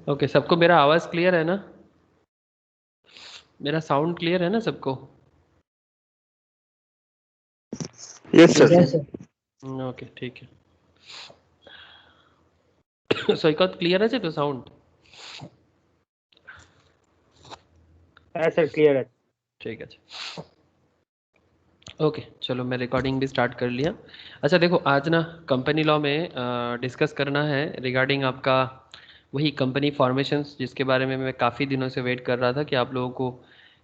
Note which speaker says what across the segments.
Speaker 1: Okay, सबको मेरा आवाज क्लियर है ना? मेरा साउंड क्लियर है ना सबको?
Speaker 2: Yes sir.
Speaker 3: Yes, sir.
Speaker 1: Okay ठीक है। সৈকত ক্লিয়ার আছে তো সাউন্ড?
Speaker 3: हाँ सर क्लियर है।
Speaker 1: ठीक है। ओके चलो, मैं रिकॉर्डिंग भी स्टार्ट कर लिया। अच्छा देखो, आज ना कंपनी लॉ में डिस्कस करना है रिगार्डिंग आपका वही कंपनी फॉर्मेशंस, जिसके बारे में मैं काफ़ी दिनों से वेट कर रहा था कि आप लोगों को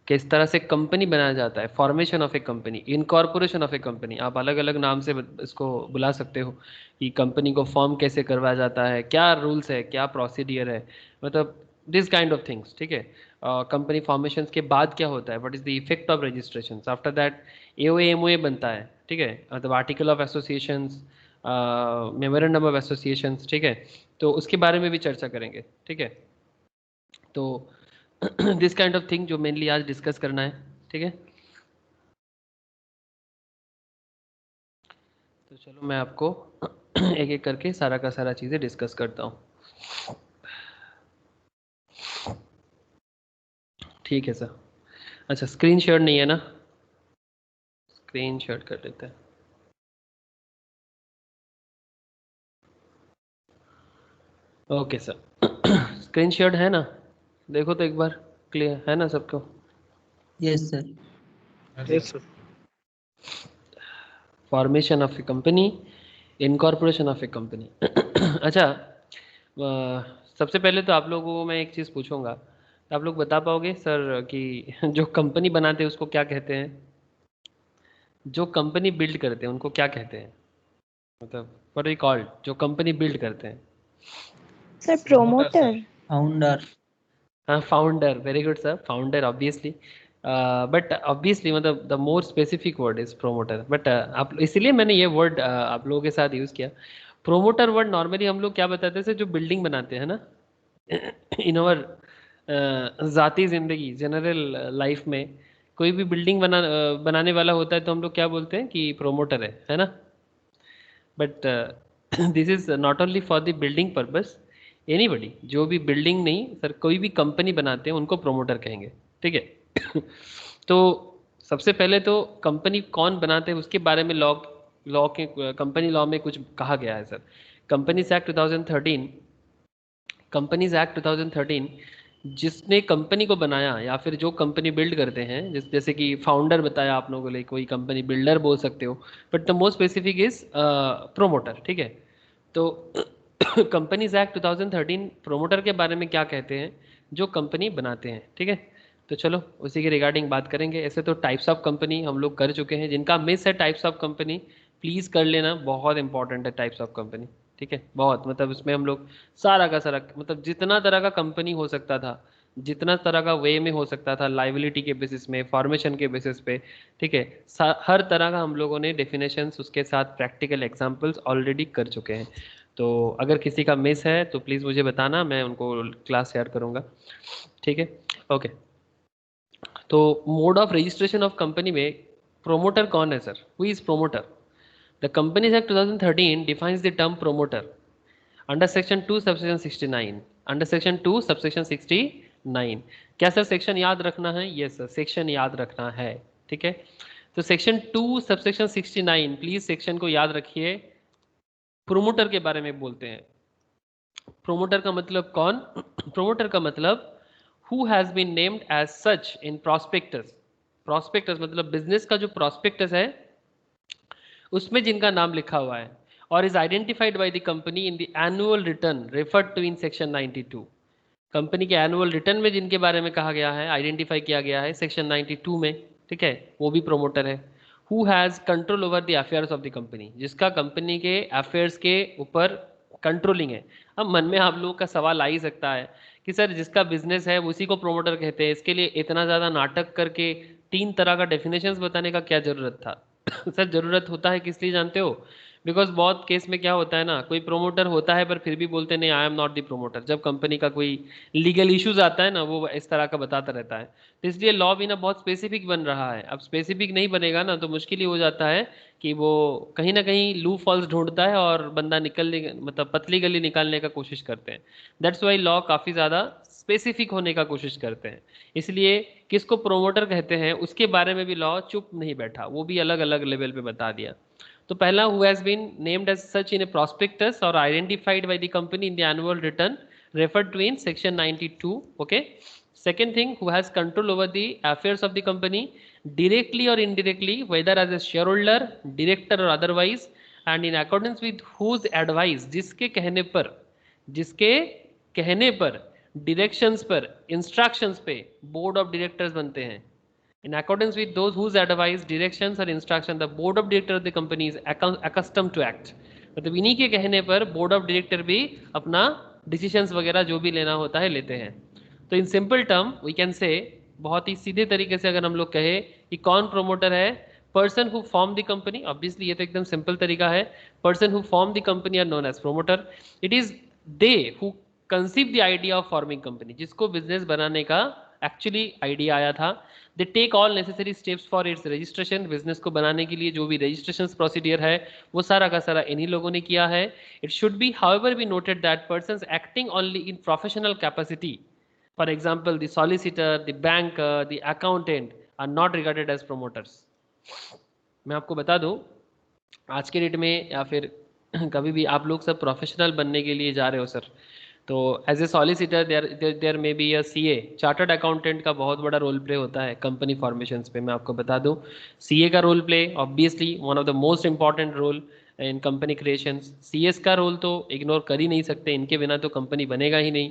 Speaker 1: किस तरह से कंपनी बनाया जाता है, formation of a company, incorporation of a company, आप अलग अलग नाम से इसको बुला सकते हो कि कंपनी को फॉर्म कैसे करवाया जाता है, क्या रूल्स है, क्या प्रोसीडियर है, मतलब दिस काइंड ऑफ थिंग्स। ठीक है, कंपनी फॉर्मेशन के बाद क्या होता है, what is the effect of registration, after that AOA MOA बनता है। ठीक है, मतलब article of associations, memorandum of associations. ठीक है, तो उसके बारे में भी चर्चा करेंगे। ठीक है, तो दिस काइंड ऑफ थिंग जो मेनली आज डिस्कस करना है। ठीक है, तो चलो मैं आपको एक एक करके सारा का सारा चीज़ें डिस्कस करता हूँ। ठीक है सर। अच्छा, स्क्रीन शेयर नहीं है ना? स्क्रीन शेयर कर लेते हैं। ओके सर, स्क्रीन शेयर है ना? देखो तो एक बार, क्लियर है ना सबको?
Speaker 4: Yes, sir.
Speaker 2: Yes sir.
Speaker 1: Formation of a company, incorporation of a company. अच्छा, सबसे पहले तो आप लोगों को मैं एक चीज़ पूछूंगा, आप लोग बता पाओगे सर कि जो कंपनी बनाते हैं उसको क्या कहते हैं? जो कंपनी बिल्ड करते हैं उनको क्या कहते हैं? मतलब व्हाट आर कॉल्ड जो कंपनी बिल्ड करते हैं?
Speaker 5: Sir promoter.
Speaker 4: Founder.
Speaker 1: हाँ, founder, very good sir, founder obviously. But obviously मतलब the more specific word is promoter, but आप इसीलिए मैंने ये वर्ड आप लोगों के साथ यूज़ किया। प्रोमोटर वर्ड नॉर्मली हम लोग क्या बताते हैं सर, जो बिल्डिंग बनाते हैं ना इन ओवर ज़ाती ज़िंदगी, जनरल लाइफ में कोई भी बिल्डिंग बनाने वाला होता है तो हम लोग क्या बोलते हैं कि प्रोमोटर है ना? But this is not only for the building purpose, anybody जो भी बिल्डिंग नहीं सर, कोई भी कंपनी बनाते हैं उनको प्रोमोटर कहेंगे। ठीक है तो सबसे पहले तो कंपनी कौन बनाते हैं उसके बारे में लॉ लॉ के कंपनी लॉ में कुछ कहा गया है sir. Companies Act 2013, companies Act 2013 जिसने कंपनी को बनाया या फिर जो कंपनी बिल्ड करते हैं, जैसे कि फाउंडर बताया आप लोगों को, लिए कोई कंपनी बिल्डर बोल सकते हो, but the most specific is promoter. ठीक है, तो कंपनीज एक्ट 2013 प्रोमोटर के बारे में क्या कहते हैं, जो कंपनी बनाते हैं। ठीक है, तो चलो उसी के रिगार्डिंग बात करेंगे। ऐसे तो टाइप्स ऑफ कंपनी हम लोग कर चुके हैं, जिनका मिस है टाइप्स ऑफ कंपनी प्लीज़ कर लेना, बहुत इंपॉर्टेंट है टाइप्स ऑफ कंपनी। ठीक है, बहुत मतलब उसमें हम लोग सारा का सारा मतलब जितना तरह का कंपनी हो सकता था, जितना तरह का वे में हो सकता था, लाइबिलिटी के बेसिस में, फॉर्मेशन के बेसिस पे, ठीक है, हर तरह का हम लोगों ने डेफिनेशंस उसके साथ प्रैक्टिकल एग्जांपल्स ऑलरेडी कर चुके हैं। तो अगर किसी का मिस है तो प्लीज़ मुझे बताना, मैं उनको क्लास शेयर करूँगा। ठीक है, ओके। तो mode of registration of company में प्रोमोटर कौन है sir? Who is promoter? The companies Act 2013 defines the term promoter under section 2 subsection 69, under section 2 subsection 69। क्या सर सेक्शन याद रखना है? यस सर, सेक्शन याद रखना है। ठीक है, तो सेक्शन 2 सबसेक्शन 69, प्लीज सेक्शन को याद रखिए। प्रोमोटर के बारे में बोलते हैं। प्रोमोटर का मतलब कौन? प्रोमोटर का मतलब who has been named as such in prospectus. Prospectus मतलब बिजनेस का जो प्रॉस्पेक्टस है उसमें जिनका नाम लिखा हुआ है, और is identified by the company in the annual return referred to in section 92। Company के एनुअल रिटर्न में जिनके बारे में कहा गया है, आइडेंटिफाई किया गया है सेक्शन 92 में, ठीक है, वो भी प्रोमोटर है। Who has control over the affairs of the company, जिसका कंपनी के अफेयर्स के ऊपर कंट्रोलिंग है। अब मन में आप लोगों का सवाल आ ही सकता है कि सर जिसका बिजनेस है उसी को प्रोमोटर कहते हैं, इसके लिए इतना ज़्यादा नाटक करके 3 तरह का डेफिनेशंस बताने का क्या ज़रूरत था? सर ज़रूरत होता है किस लिए जानते हो? बिकॉज बहुत केस में क्या होता है ना, कोई प्रोमोटर होता है पर फिर भी बोलते नहीं I am not the promoter, जब कंपनी का कोई लीगल इश्यूज आता है ना वो इस तरह का बताता रहता है। तो इसलिए लॉ भी ना बहुत स्पेसिफिक बन रहा है। अब स्पेसिफिक नहीं बनेगा ना तो मुश्किल ही हो जाता है कि वो कहीं ना कहीं लू फॉल्स ढूंढता है और बंदा निकलने मतलब पतली गली निकालने का कोशिश करते हैं। दैट्स वाई लॉ काफ़ी ज़्यादा स्पेसिफिक होने का कोशिश करते हैं। इसलिए किसको प्रोमोटर कहते हैं उसके बारे में भी लॉ चुप नहीं बैठा, वो भी अलग अलग लेवल पे बता दिया। तो पहला who has been named as such in a prospectus और identified by the company in the annual return referred to in section 92, okay. Second thing, who has control over the affairs of the company directly or indirectly, whether as a shareholder, director or otherwise, and in accordance with whose advice, जिसके कहने पर directions पर instructions पे board of directors बनते हैं। In accordance with those whose advice, directions or instruction, the board of directors of the company is accustomed to act। मतलब इन्हीं के कहने पर board of director भी अपना decisions वगैरह जो भी लेना होता है लेते हैं। तो in simple term we can say, बहुत ही सीधे तरीके से अगर हम लोग कहें कि कौन प्रोमोटर है, person who form the company. Obviously ये तो एकदम सिंपल तरीका है, person who form the company are known as promoter. It is they who conceive the idea of forming company, जिसको बिजनेस बनाने का एक्चुअली आइडिया आया था। They take all necessary steps for its registration, business को बनाने के लिए जो भी रजिस्ट्रेशन प्रोसीडियर है वो सारा का सारा इन्हीं लोगों ने किया है। It should be however be noted that persons acting only in professional capacity, for example the solicitor, the banker, the accountant are not regarded as promoters। मैं आपको बता दूं आज के डेट में या फिर कभी भी आप लोग सब प्रोफेशनल बनने के लिए जा रहे हो सर, तो as a solicitor there may be a CA, chartered accountant का बहुत बड़ा रोल प्ले होता है कंपनी फॉर्मेशंस पे। मैं आपको बता दूं सीए का role play obviously one of the most important role in company creations. CS का रोल तो इग्नोर कर ही नहीं सकते, इनके बिना तो कंपनी बनेगा ही नहीं।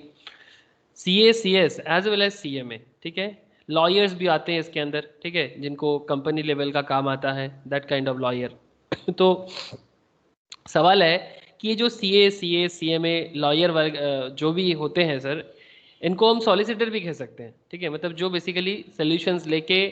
Speaker 1: CA, CS as well as CMA, ठीक है। लॉयर्स भी आते हैं इसके अंदर, ठीक है, जिनको कंपनी लेवल का काम आता है, दैट काइंड ऑफ लॉयर। तो सवाल है कि ये जो सीए, सीए, सीएमए, लॉयर वर्ग जो भी होते हैं सर, इनको हम सॉलिसिटर भी कह सकते हैं, ठीक है। मतलब जो बेसिकली सोल्यूशंस लेके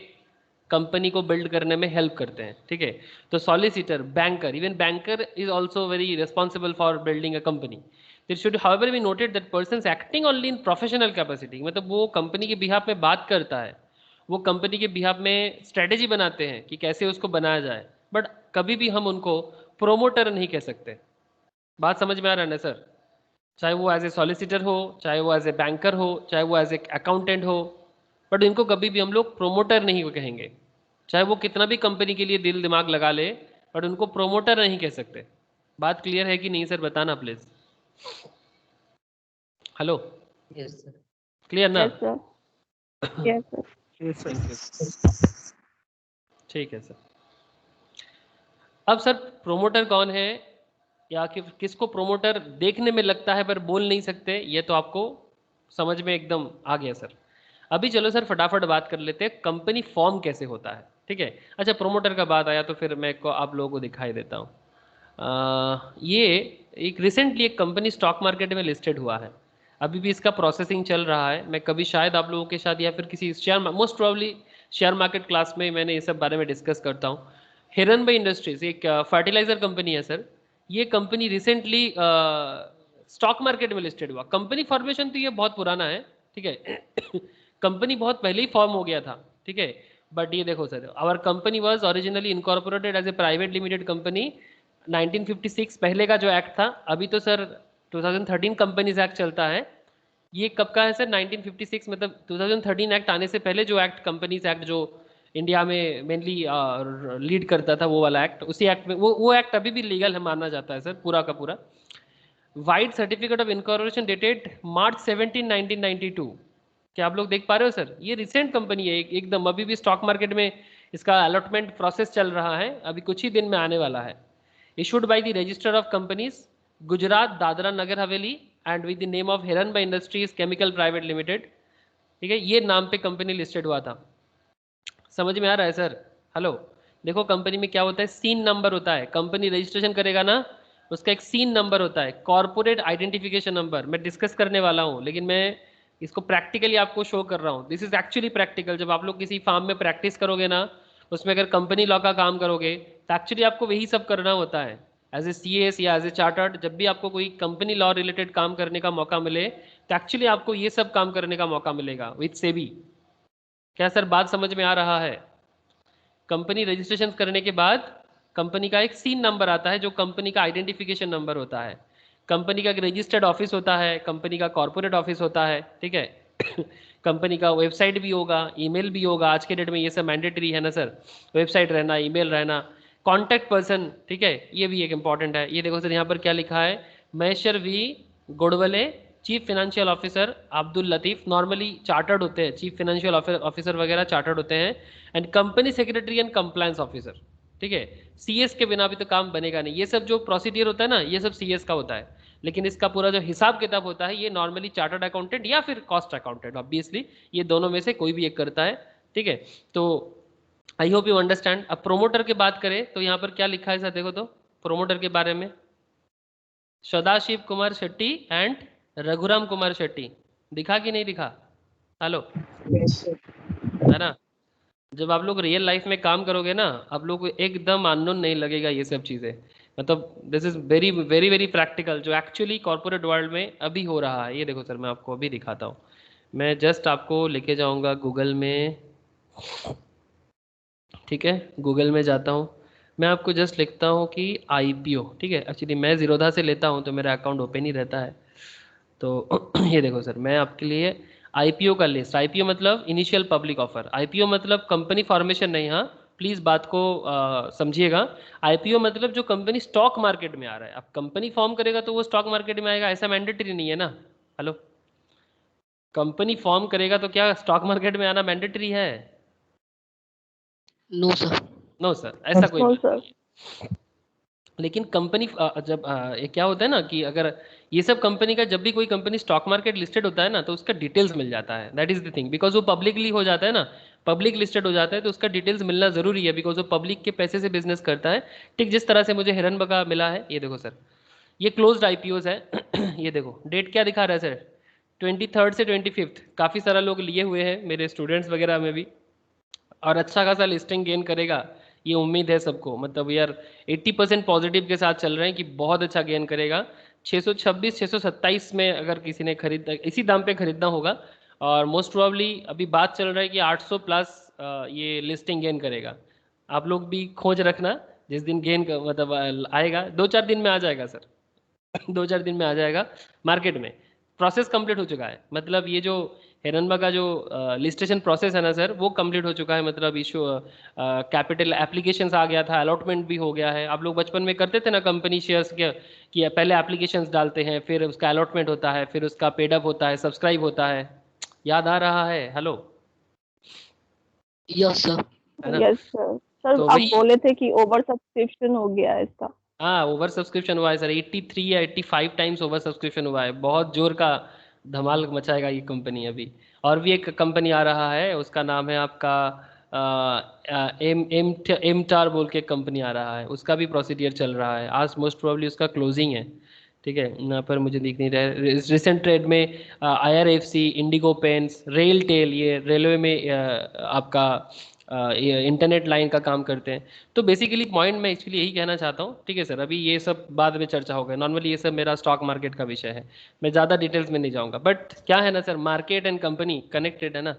Speaker 1: कंपनी को बिल्ड करने में हेल्प करते हैं, ठीक है। तो solicitor, banker, even banker is also very responsible for building a company. It should however be noted that persons acting only in professional capacity, मतलब वो कंपनी के बिहाफ में बात करता है, वो कंपनी के बिहाफ में स्ट्रेटेजी बनाते हैं कि कैसे उसको बनाया जाए, बट कभी भी हम उनको प्रोमोटर नहीं कह सकते। बात समझ में आ रहा है ना सर? चाहे वो एज ए सॉलिसिटर हो, चाहे वो एज ए बैंकर हो, चाहे वो एज ए अकाउंटेंट हो, बट इनको कभी भी हम लोग प्रोमोटर नहीं कहेंगे। चाहे वो कितना भी कंपनी के लिए दिल दिमाग लगा ले, बट उनको प्रोमोटर नहीं कह सकते। बात क्लियर है कि नहीं सर? बताना please. Hello,
Speaker 4: Yes, sir.
Speaker 1: Clear ना?
Speaker 5: Yes, sir. Yes, sir.
Speaker 2: Yes, sir.
Speaker 1: Thank you, ठीक है सर। अब सर प्रोमोटर कौन है या कि किसको प्रोमोटर देखने में लगता है पर बोल नहीं सकते, ये तो आपको समझ में एकदम आ गया सर। अभी चलो सर फटाफट बात कर लेते हैं कंपनी फॉर्म कैसे होता है, ठीक है। अच्छा, प्रोमोटर का बात आया तो फिर मैं को आप लोगों को दिखाई देता हूँ। ये एक रिसेंटली एक कंपनी स्टॉक मार्केट में लिस्टेड हुआ है, अभी भी इसका प्रोसेसिंग चल रहा है। मैं कभी शायद आप लोगों के साथ या फिर किसी share, most probably share market class में मैंने ये सब बारे में डिस्कस करता हूँ। हिरनबाई इंडस्ट्रीज एक फर्टिलाइजर कंपनी है सर। ये कंपनी रिसेंटली स्टॉक मार्केट में लिस्टेड हुआ। कंपनी फॉर्मेशन तो ये बहुत पुराना है, ठीक है। कंपनी बहुत पहले ही फॉर्म हो गया था, ठीक है। बट ये देखो sir, our company was originally incorporated as a private limited company 1956 पहले का जो एक्ट था। अभी तो सर 2013 कंपनीज एक्ट चलता है। ये कब का है सर? 1956, मतलब 2013 एक्ट आने से पहले जो एक्ट, कंपनीज एक्ट जो इंडिया में मेनली लीड करता था, वो वाला एक्ट, उसी एक्ट में वो एक्ट अभी भी लीगल है माना जाता है सर, पूरा का पूरा। Vide certificate of incorporation dated March 17, 1992। क्या आप लोग देख पा रहे हो सर? ये रिसेंट कंपनी है एकदम, अभी भी स्टॉक मार्केट में इसका अलॉटमेंट प्रोसेस चल रहा है, अभी कुछ ही दिन में आने वाला है। Issued by the registrar of companies Gujarat, Dadra Nagar Haveli and with the name of Hiranbai industries chemical private limited, ठीक है। ये नाम पे कंपनी लिस्टेड हुआ था। समझ में आ रहा है सर? हेलो, देखो कंपनी में क्या होता है, सीन नंबर होता है। कंपनी रजिस्ट्रेशन करेगा ना, उसका एक सीन नंबर होता है, कॉर्पोरेट आइडेंटिफिकेशन नंबर। मैं डिस्कस करने वाला हूँ, लेकिन मैं इसको प्रैक्टिकली आपको शो कर रहा हूँ। This is actually practical. जब आप लोग किसी फार्म में प्रैक्टिस करोगे ना, उसमें अगर कंपनी लॉ का काम करोगे तो एक्चुअली आपको वही सब करना होता है। एज ए CAS या एज ए चार्टर्ड, जब भी आपको कोई कंपनी लॉ रिलेटेड काम करने का मौका मिले तो एक्चुअली आपको ये सब काम करने का मौका मिलेगा विथ सेबी। क्या सर बात समझ में आ रहा है? कंपनी रजिस्ट्रेशन करने के बाद कंपनी का एक सीन नंबर आता है जो कंपनी का आइडेंटिफिकेशन नंबर होता है। कंपनी का एक रजिस्टर्ड ऑफिस होता है, कंपनी का कॉर्पोरेट ऑफिस होता है, ठीक है। कंपनी का वेबसाइट भी होगा, ईमेल भी होगा। आज के डेट में ये सब मैंडेटरी है ना सर, वेबसाइट रहना, ईमेल रहना, कॉन्टैक्ट पर्सन, ठीक है, ये भी एक इंपॉर्टेंट है। ये देखो सर यहाँ पर क्या लिखा है, Maheshwar V Godwale, chief financial officer Abdul Latif. Normally chartered होते हैं, चीफ फाइनेंशियल ऑफिसर वगैरह चार्टर्ड होते हैं। And company secretary and compliance officer, ठीक है। CS के बिना भी तो काम बनेगा नहीं। ये सब जो प्रोसीडियर होता है ना, ये सब CS का होता है, लेकिन इसका पूरा जो हिसाब किताब होता है ये नॉर्मली चार्टर्ड अकाउंटेंट या फिर कॉस्ट अकाउंटेंट, ऑब्वियसली ये दोनों में से कोई भी एक करता है, ठीक है। तो आई होप यू अंडरस्टैंड। अब प्रोमोटर की बात करें तो यहाँ पर क्या लिखा है सर, देखो तो प्रोमोटर के बारे में, सदाशिव कुमार शेट्टी एंड रघुराम कुमार शेट्टी। दिखा कि नहीं दिखा? हेलो, है ना? जब आप लोग रियल लाइफ में काम करोगे ना, आप लोग को एकदम अननोन नहीं लगेगा ये सब चीज़ें। मतलब this is very very very practical, जो एक्चुअली कॉर्पोरेट वर्ल्ड में अभी हो रहा है। ये देखो सर, मैं आपको अभी दिखाता हूँ। मैं जस्ट आपको लेके जाऊँगा गूगल में, ठीक है। गूगल में जाता हूँ, मैं आपको जस्ट लिखता हूँ कि IPO, ठीक है। एक्चुअली मैं जीरोधा से लेता हूँ तो मेरा अकाउंट ओपन ही रहता है। तो ये देखो सर, मैं आपके लिए IPO का लिस्ट, IPO मतलब इनिशियल पब्लिक ऑफर, IPO मतलब कंपनी फॉर्मेशन नहीं, हाँ प्लीज़ बात को समझिएगा। IPO मतलब जो कंपनी स्टॉक मार्केट में आ रहा है। अब कंपनी फॉर्म करेगा तो वो स्टॉक मार्केट में आएगा, ऐसा मैंडेटरी नहीं है ना। हेलो, कंपनी फॉर्म करेगा तो क्या स्टॉक मार्केट में आना मैंडेटरी है?
Speaker 4: No sir.
Speaker 1: नो सर, ऐसा कोई
Speaker 5: No,
Speaker 1: बात
Speaker 5: sir.
Speaker 1: नहीं है। लेकिन कंपनी जब ये क्या होता है ना कि अगर ये सब कंपनी का, जब भी कोई कंपनी स्टॉक मार्केट लिस्टेड होता है ना तो उसका डिटेल्स मिल जाता है। That is the thing, because वो पब्लिकली हो जाता है ना, पब्लिक लिस्टेड हो जाता है तो उसका डिटेल्स मिलना जरूरी है, बिकॉज वो पब्लिक के पैसे से बिजनेस करता है। ठीक जिस तरह से मुझे हिरन का मिला है। ये देखो सर, ये क्लोज्ड IPOs है। ये देखो डेट क्या दिखा रहा है सर, 23 से 25। काफ़ी सारा लोग लिए हुए हैं, मेरे स्टूडेंट्स वगैरह में भी, और अच्छा खासा लिस्टिंग गेन करेगा ये उम्मीद है सबको। मतलब यार 80% पॉजिटिव के साथ चल रहे हैं कि बहुत अच्छा गेन करेगा। 626 627 में अगर किसी ने खरीद, इसी दाम पे खरीदना होगा। और मोस्ट प्रोबेबली अभी बात चल रहा है कि 800 प्लस ये लिस्टिंग गेन करेगा। आप लोग भी खोज रखना, जिस दिन गेन मतलब आएगा, 2-4 दिन में आ जाएगा सर। 2-4 दिन में आ जाएगा मार्केट में। प्रोसेस कंप्लीट हो चुका है, मतलब ये जो हिरनबा का जो लिस्टेशन प्रोसेस है ना सर, वो कंप्लीट हो चुका है। मतलब इशू कैपिटल एप्लीकेशंस आ गया था, अलॉटमेंट भी हो गया है। आप लोग बचपन में करते थे ना कंपनी शेयर्स के, कि पहले एप्लीकेशंस डालते हैं, फिर उसका अलॉटमेंट होता है, फिर उसका पेडअप होता है, सब्सक्राइब होता है। याद आ रहा है? Hello,
Speaker 4: yes sir.
Speaker 1: है ना?
Speaker 5: Yes, sir. सर
Speaker 1: तो
Speaker 5: आप
Speaker 1: वही,
Speaker 5: बोले थे कि ओवर सब्सक्रिप्शन हो गया है इसका।
Speaker 1: हाँ ओवर सब्सक्रिप्शन हुआ है सर, 83 या 85 टाइम्स ओवर सब्सक्रिप्शन हुआ है। बहुत जोर का धमाल मचाएगा ये कंपनी अभी। और भी एक कंपनी आ रहा है, उसका नाम है आपका एम टार बोल के कंपनी आ रहा है, उसका भी प्रोसीडियर चल रहा है। आज मोस्ट प्रोबेबली उसका क्लोजिंग है, ठीक है। यहाँ पर मुझे दिख नहीं रहा है। रिसेंट ट्रेड में IRFC, Indigo Paints, RailTel, ये रेलवे में आपका ये इंटरनेट लाइन का काम करते हैं। तो बेसिकली पॉइंट मैं एक्चुअली यही कहना चाहता हूँ, ठीक है सर। अभी ये सब बाद में चर्चा होगा, नॉर्मली ये सब मेरा स्टॉक मार्केट का विषय है, मैं ज़्यादा डिटेल्स में नहीं जाऊँगा। बट क्या है ना sir, market and company connected है ना।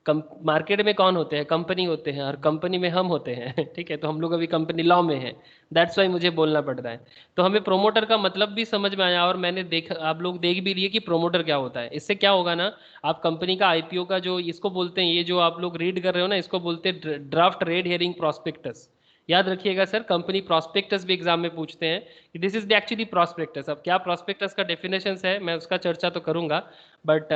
Speaker 1: मार्केट में कौन होते हैं? कंपनी होते हैं, और कंपनी में हम होते हैं। ठीक है, तो हम लोग अभी कंपनी लॉ में हैं, दैट्स वाई मुझे बोलना पड़ रहा है। तो हमें प्रोमोटर का मतलब भी समझ में आया, और मैंने देखा, आप लोग देख भी लिए कि प्रोमोटर क्या होता है। इससे क्या होगा ना, आप कंपनी का IPO का जो इसको बोलते हैं, ये जो आप लोग रीड कर रहे हो ना, इसको बोलते हैं ड्राफ्ट रेड हेयरिंग प्रॉस्पेक्टस। याद रखिएगा सर, कंपनी प्रॉस्पेक्टस भी एग्जाम में पूछते हैं कि this is the actually prospectus. अब क्या प्रॉस्पेक्टस का डेफिनेशन है, मैं उसका चर्चा तो करूंगा, बट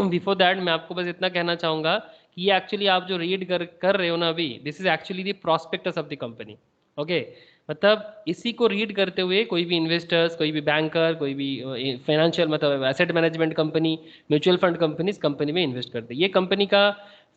Speaker 1: बिफोर दैट मैं आपको बस इतना कहना चाहूंगा कि ये एक्चुअली आप जो रीड कर रहे हो ना अभी, this is actually the prospectus of the company. Okay, मतलब इसी को रीड करते हुए कोई भी इन्वेस्टर्स, कोई भी बैंकर, कोई भी फाइनेंशियल मतलब asset management company, mutual fund company इस कंपनी में इन्वेस्ट करते हैं। ये कंपनी का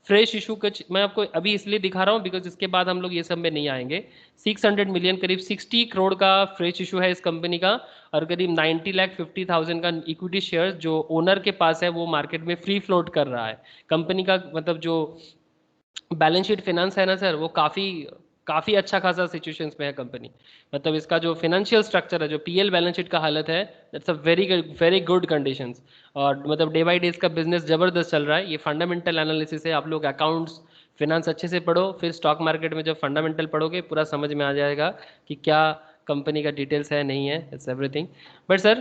Speaker 1: फ्रेश इशू कुछ मैं आपको अभी इसलिए दिखा रहा हूँ बिकॉज इसके बाद हम लोग ये सब में नहीं आएंगे। 600 मिलियन, करीब 60 करोड़ का फ्रेश इशू है इस कंपनी का, और करीब 90,50,000 का इक्विटी शेयर जो ओनर के पास है वो मार्केट में फ्री फ्लोट कर रहा है। कंपनी का मतलब जो बैलेंस शीट फाइनेंस है ना सर, वो काफ़ी काफ़ी अच्छा खासा सिचुएशंस में है कंपनी। मतलब इसका जो फिनेंशियल स्ट्रक्चर है, जो पीएल बैलेंस शीट का हालत है, that's a very good conditions. और मतलब डे बाई डे इसका बिजनेस ज़बरदस्त चल रहा है। ये फंडामेंटल एनालिसिस है, आप लोग अकाउंट्स फिनेंस अच्छे से पढ़ो, फिर स्टॉक मार्केट में जब फंडामेंटल पढ़ोगे पूरा समझ में आ जाएगा कि क्या कंपनी का डिटेल्स है नहीं है, इट्स एवरीथिंग। बट सर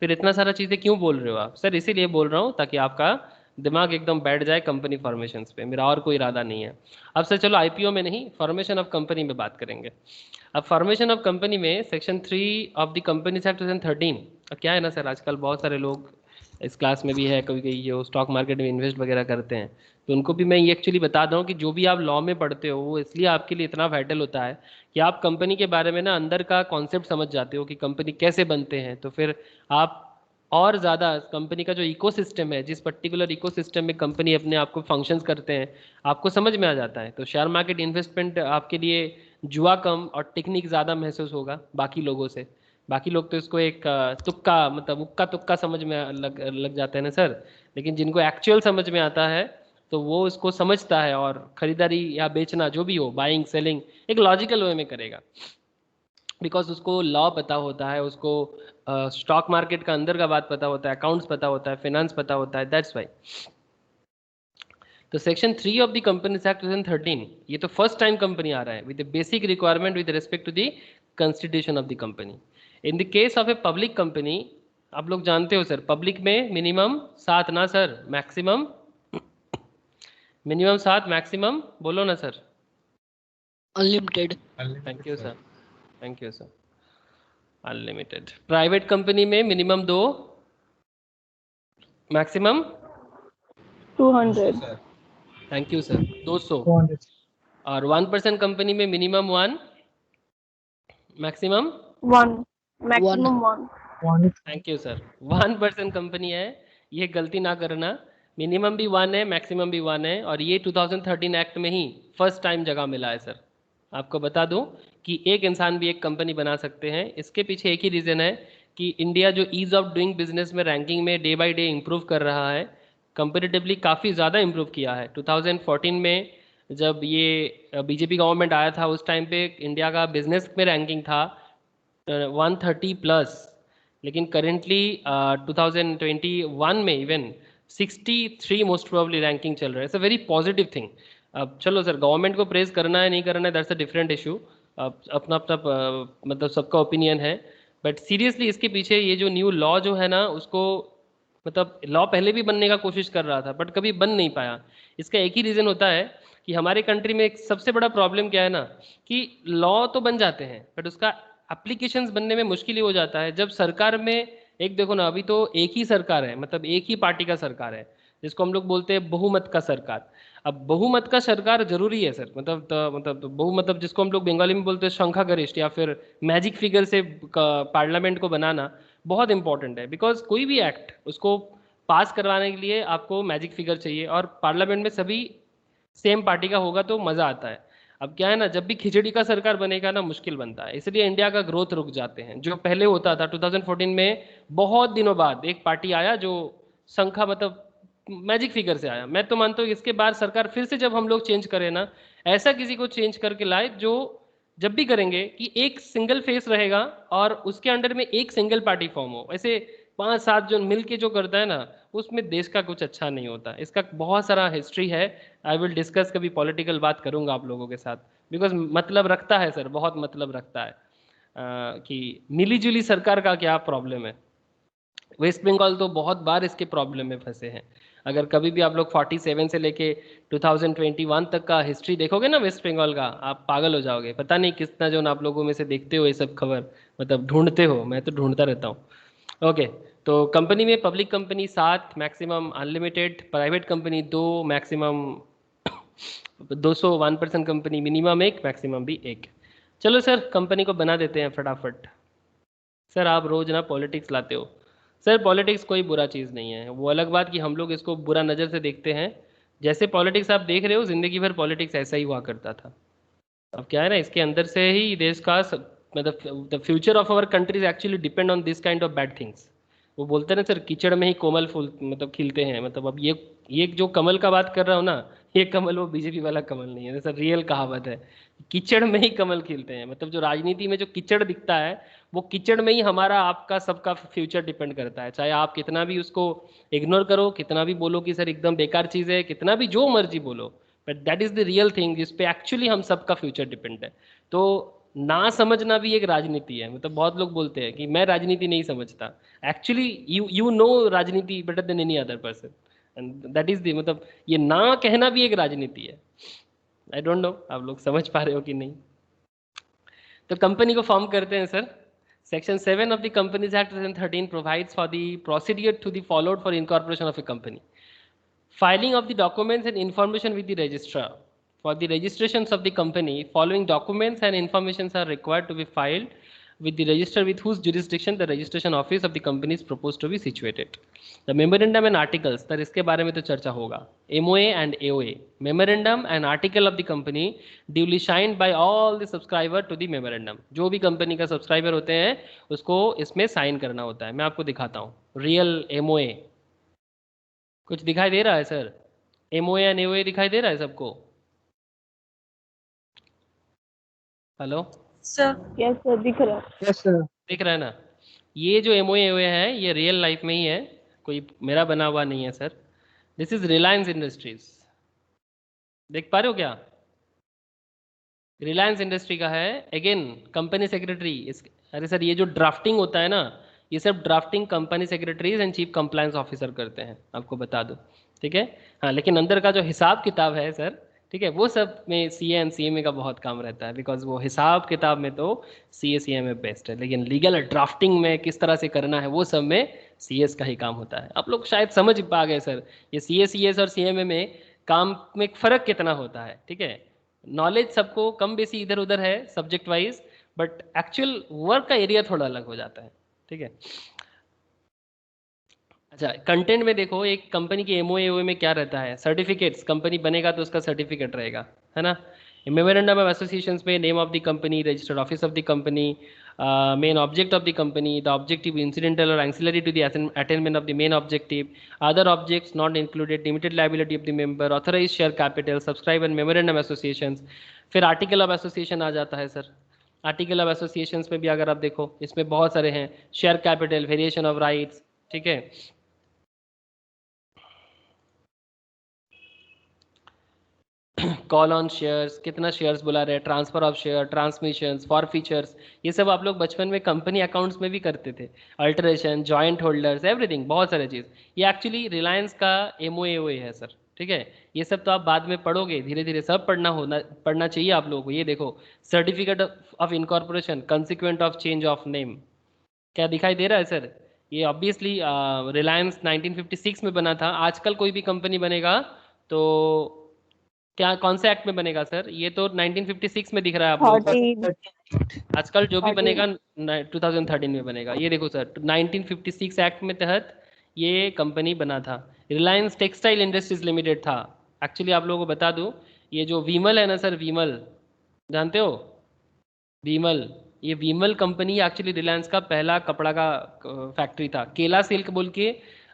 Speaker 1: फिर इतना सारा चीज़ें क्यों बोल रहे हो आप? सर इसीलिए बोल रहा हूँ ताकि आपका दिमाग एकदम बैठ जाए कंपनी फॉर्मेशंस पे, मेरा और कोई इरादा नहीं है। अब सर चलो आईपीओ में नहीं, फॉर्मेशन ऑफ कंपनी में बात करेंगे। अब फॉर्मेशन ऑफ कंपनी में section 3 of the companies Act 2013। अब क्या है ना सर, आजकल बहुत सारे लोग इस क्लास में भी है, कभी कभी जो स्टॉक मार्केट में इन्वेस्ट वगैरह करते हैं, तो उनको भी मैं ये एक्चुअली बता दूँ कि जो भी आप लॉ में पढ़ते हो वो इसलिए आपके लिए इतना वाइटल होता है कि आप कंपनी के बारे में ना अंदर का कॉन्सेप्ट समझ जाते हो कि कंपनी कैसे बनते हैं। तो फिर आप और ज़्यादा कंपनी का जो इकोसिस्टम है, जिस पर्टिकुलर इकोसिस्टम में कंपनी अपने आप को फंक्शंस करते हैं, आपको समझ में आ जाता है। तो शेयर मार्केट इन्वेस्टमेंट आपके लिए जुआ कम और टेक्निक ज़्यादा महसूस होगा बाकी लोगों से। बाकी लोग तो इसको एक तुक्का, मतलब उक्का तुक्का समझ में लग जाते हैं ना सर, लेकिन जिनको एक्चुअल समझ में आता है तो वो इसको समझता है और खरीदारी या बेचना जो भी हो, बाइंग सेलिंग, एक लॉजिकल वे में करेगा, बिकॉज उसको लॉ पता होता है, उसको स्टॉक मार्केट का अंदर का बात पता होता है, अकाउंट्स पता होता है, फाइनेंस पता होता है, दैट्स वाई। तो section 3 of the companies Act 2013, ये तो फर्स्ट टाइम कंपनी आ रहा है with basic requirement with respect to the constitution of the company. In the case of a public company, आप लोग जानते हो सर, पब्लिक में मिनिमम 7 ना सर, मैक्सिमम मिनिमम 7, मैक्सिमम बोलो ना sir.
Speaker 4: Unlimited.
Speaker 1: Thank you sir, thank you sir. Unlimited. Private company में minimum 2, maximum
Speaker 5: 200।
Speaker 1: Thank you sir 200।
Speaker 3: 200।
Speaker 1: और 1% कंपनी में minimum 1, maximum
Speaker 5: 1, maximum 1।
Speaker 3: 1।
Speaker 1: Thank you sir. 1% company है, ये गलती ना करना, मिनिमम भी 1 है, मैक्सिमम भी 1 है। और ये 2013 एक्ट में ही फर्स्ट टाइम जगह मिला है सर। आपको बता दूं कि एक इंसान भी एक कंपनी बना सकते हैं। इसके पीछे एक ही रीज़न है कि इंडिया जो ईज़ ऑफ डूइंग बिजनेस में रैंकिंग में डे बाय डे इम्प्रूव कर रहा है, कंपेरेटिवली काफ़ी ज़्यादा इम्प्रूव किया है। 2014 में जब ये बीजेपी गवर्नमेंट आया था, उस टाइम पे इंडिया का बिजनेस में रैंकिंग था 130 प्लस, लेकिन करेंटली 2021 में इवन 63 मोस्ट प्रोबेबली रैंकिंग चल रहा है। It's a very positive thing. अब चलो सर, गवर्नमेंट को प्रेज करना है नहीं करना है, दैट्स अ डिफरेंट इशू, अपना अपना मतलब सबका ओपिनियन है। बट सीरियसली इसके पीछे ये जो न्यू लॉ जो है ना, उसको मतलब लॉ पहले भी बनने का कोशिश कर रहा था बट कभी बन नहीं पाया। इसका एक ही रीज़न होता है कि हमारे कंट्री में एक सबसे बड़ा प्रॉब्लम क्या है ना, कि लॉ तो बन जाते हैं बट उसका एप्लीकेशंस बनने में मुश्किल ही हो जाता है। जब सरकार में एक देखो ना, अभी तो एक ही सरकार है, मतलब एक ही पार्टी का सरकार है, जिसको हम लोग बोलते हैं बहुमत का सरकार। अब बहुमत का सरकार जरूरी है सर, मतलब बहु मतलब जिसको हम लोग बंगाली में बोलते हैं संख्या गरिष्ठ या फिर मैजिक फिगर से पार्लियामेंट को बनाना बहुत इंपॉर्टेंट है। बिकॉज कोई भी एक्ट उसको पास करवाने के लिए आपको मैजिक फिगर चाहिए, और पार्लियामेंट में सभी सेम पार्टी का होगा तो मज़ा आता है। अब क्या है ना, जब भी खिचड़ी का सरकार बनेगा ना, मुश्किल बनता है, इसलिए इंडिया का ग्रोथ रुक जाते हैं। जो पहले होता था 2014 में, बहुत दिनों बाद एक पार्टी आया जो संख्या मतलब मैजिक फिगर से आया। मैं तो मानता हूँ इसके बाद सरकार फिर से जब हम लोग चेंज करें ना, ऐसा किसी को चेंज करके लाए जो जब भी करेंगे कि एक सिंगल फेस रहेगा और उसके अंडर में एक सिंगल पार्टी फॉर्म हो। ऐसे 5-7 जो मिल के जो करता है ना, उसमें देश का कुछ अच्छा नहीं होता। इसका बहुत सारा हिस्ट्री है, आई विल डिस्कस, कभी पॉलिटिकल बात करूंगा आप लोगों के साथ, बिकॉज मतलब रखता है सर, बहुत मतलब रखता है कि मिलीजुली सरकार का क्या प्रॉब्लम है। वेस्ट बंगाल तो बहुत बार इसके प्रॉब्लम में फंसे हैं। अगर कभी भी आप लोग 47 से लेके 2021 तक का हिस्ट्री देखोगे ना वेस्ट बंगाल का, आप पागल हो जाओगे। पता नहीं कितना जो आप लोगों में से देखते हो ये सब खबर, मतलब ढूंढते हो, मैं तो ढूंढता रहता हूँ। ओके, तो कंपनी में public company 7 maximum, unlimited private company 2 maximum 200, 1% company minimum 1, maximum भी 1। चलो सर कंपनी को बना देते हैं फटाफट। सर आप रोज ना पॉलिटिक्स लाते हो। सर पॉलिटिक्स कोई बुरा चीज़ नहीं है, वो अलग बात कि हम लोग इसको बुरा नज़र से देखते हैं। जैसे पॉलिटिक्स आप देख रहे हो, जिंदगी भर पॉलिटिक्स ऐसा ही हुआ करता था। अब क्या है ना, इसके अंदर से ही देश का मतलब the future of our countries actually depend on this kind of bad things. वो बोलते हैं ना सर, कीचड़ में ही कोमल फूल मतलब खिलते हैं। मतलब अब ये जो कमल का बात कर रहा हूँ ना, ये कमल वो बीजेपी वाला कमल नहीं है, सर रियल कहावत है। कीचड़ में ही कमल खिलते हैं, मतलब जो राजनीति में जो कीचड़ दिखता है वो कीचड़ में ही हमारा आपका सबका फ्यूचर डिपेंड करता है। चाहे आप कितना भी उसको इग्नोर करो, कितना भी बोलो कि सर एकदम बेकार चीज़ है, कितना भी जो मर्जी बोलो, but that is the real thing जिस पे एक्चुअली हम सबका फ्यूचर डिपेंड है। तो ना समझना भी एक राजनीति है। मतलब बहुत लोग बोलते हैं कि मैं राजनीति नहीं समझता, एक्चुअली यू नो राजनीति better than any other person, and that is the मतलब ये ना कहना भी एक राजनीति है। आई डोंट नो आप लोग समझ पा रहे हो कि नहीं। तो कंपनी को फॉर्म करते हैं sir. Section 7 of the companies Act 2013 provides for the procedure to the followed for incorporation of a company. Filing of the documents and information with the registrar. For the registrations of the company, following documents and informations are required to be filed with the registrar with whose jurisdiction the registration office of the company is proposed to be situated. The memorandum and articles, sir इसके बारे में तो चर्चा होगा। MOA and AOA. Memorandum and article of the company duly signed by all the subscriber to the memorandum. जो भी company का subscriber होते हैं उसको इसमें साइन करना होता है। मैं आपको दिखाता हूँ रियल MOA। कुछ दिखाई दे रहा है सर? MOA या NOA दिखाई दे रहा है सबको? हेलो,
Speaker 5: यस सर दिख रहा है।
Speaker 3: Yes sir.
Speaker 1: दिख रहा है ना? ये जो MOA है ये रियल लाइफ में ही है, कोई मेरा बना हुआ नहीं है sir. This is Reliance industries, देख पा रहे हो क्या? रिलायंस इंडस्ट्री का है। अगेन कंपनी सेक्रेटरी इस, अरे सर ये जो ड्राफ्टिंग होता है ना, ये सब drafting company secretaries and chief compliance officer करते हैं, आपको बता दो, ठीक है। हाँ, लेकिन अंदर का जो हिसाब किताब है सर, ठीक है, वो सब में CA एंड CMA का बहुत काम रहता है, बिकॉज वो हिसाब किताब में तो CA CMA बेस्ट है, लेकिन लीगल ड्राफ्टिंग में किस तरह से करना है वो सब में CS का ही काम होता है। आप लोग शायद समझ पा गए सर, ये CA CS और CMA में काम में फ़र्क कितना होता है, ठीक है। नॉलेज सबको कम बेसी इधर उधर है subject wise, but actual work का एरिया थोड़ा अलग हो जाता है, ठीक है। अच्छा, कंटेंट में देखो, एक कंपनी की MOA में क्या रहता है, सर्टिफिकेट्स, कंपनी बनेगा तो उसका सर्टिफिकेट रहेगा, है ना। मेमोरेंडम ऑफ एसोसिएशंस में name of the company, registered office of the company, main object of the company, the objective incidental और ancillary to the attainment of the main objective, other objects not included, limited liability of the member, authorise share capital, subscribe and memorandum associations. फिर article of association आ जाता है sir. Article of associations में भी अगर आप देखो, इसमें बहुत सारे हैं, share capital, variation of rights, ठीक है। कॉल ऑन शेयर्स, कितना शेयर्स बुला रहे हैं, transfer of share, transmissions, for features, ये सब आप लोग बचपन में कंपनी अकाउंट्स में भी करते थे। अल्टरेशन, जॉइंट होल्डर्स, एवरीथिंग, बहुत सारे चीज़। ये एक्चुअली रिलायंस का MOA है सर, ठीक है। ये सब तो आप बाद में पढ़ोगे, धीरे धीरे सब पढ़ना चाहिए आप लोगों को। ये देखो, certificate of incorporation consequent of change of name, क्या दिखाई दे रहा है सर? ये ऑब्वियसली रिलायंस 1956 में बना था। आजकल कोई भी कंपनी बनेगा तो क्या कौन से एक्ट में बनेगा सर? ये तो 1956 में दिख रहा है आप लोगों को।
Speaker 5: 13
Speaker 1: आजकल जो भी
Speaker 5: 13
Speaker 1: बनेगा 2013 में बनेगा। ये देखो सर, 1956 एक्ट में तहत ये कंपनी बना था। रिलायंस टेक्सटाइल इंडस्ट्रीज लिमिटेड था। एक्चुअली आप लोगों को बता दूं, ये जो विमल है ना सर, विमल जानते हो? विमल, ये विमल कंपनी एक्चुअली रिलायंस का पहला कपड़ा का फैक्ट्री था। केला सिल्क बोल के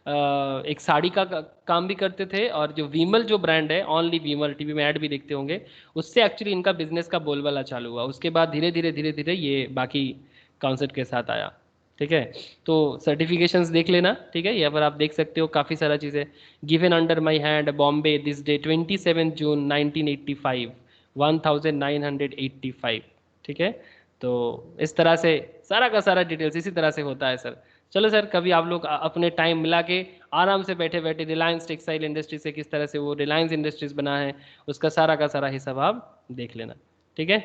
Speaker 1: एक साड़ी का काम भी करते थे, और जो विमल जो ब्रांड है, ओनली विमल, टीवी में ऐड भी देखते होंगे, उससे एक्चुअली इनका बिजनेस का बोलबाला चालू हुआ। उसके बाद धीरे धीरे धीरे धीरे ये बाकी कॉन्सेप्ट के साथ आया, ठीक है। तो सर्टिफिकेशंस देख लेना, ठीक है, यहाँ पर आप देख सकते हो काफ़ी सारा चीज़ें। Given under my hand Bombay this day 27 जून 1985, 1985, ठीक है। तो इस तरह से सारा का सारा डिटेल्स इसी तरह से होता है सर। चलो सर, कभी आप लोग अपने टाइम मिला के आराम से बैठे बैठे रिलायंस टेक्सटाइल इंडस्ट्री से किस तरह से वो रिलायंस इंडस्ट्रीज बना है, उसका सारा का सारा हिसाब आप देख लेना, ठीक है।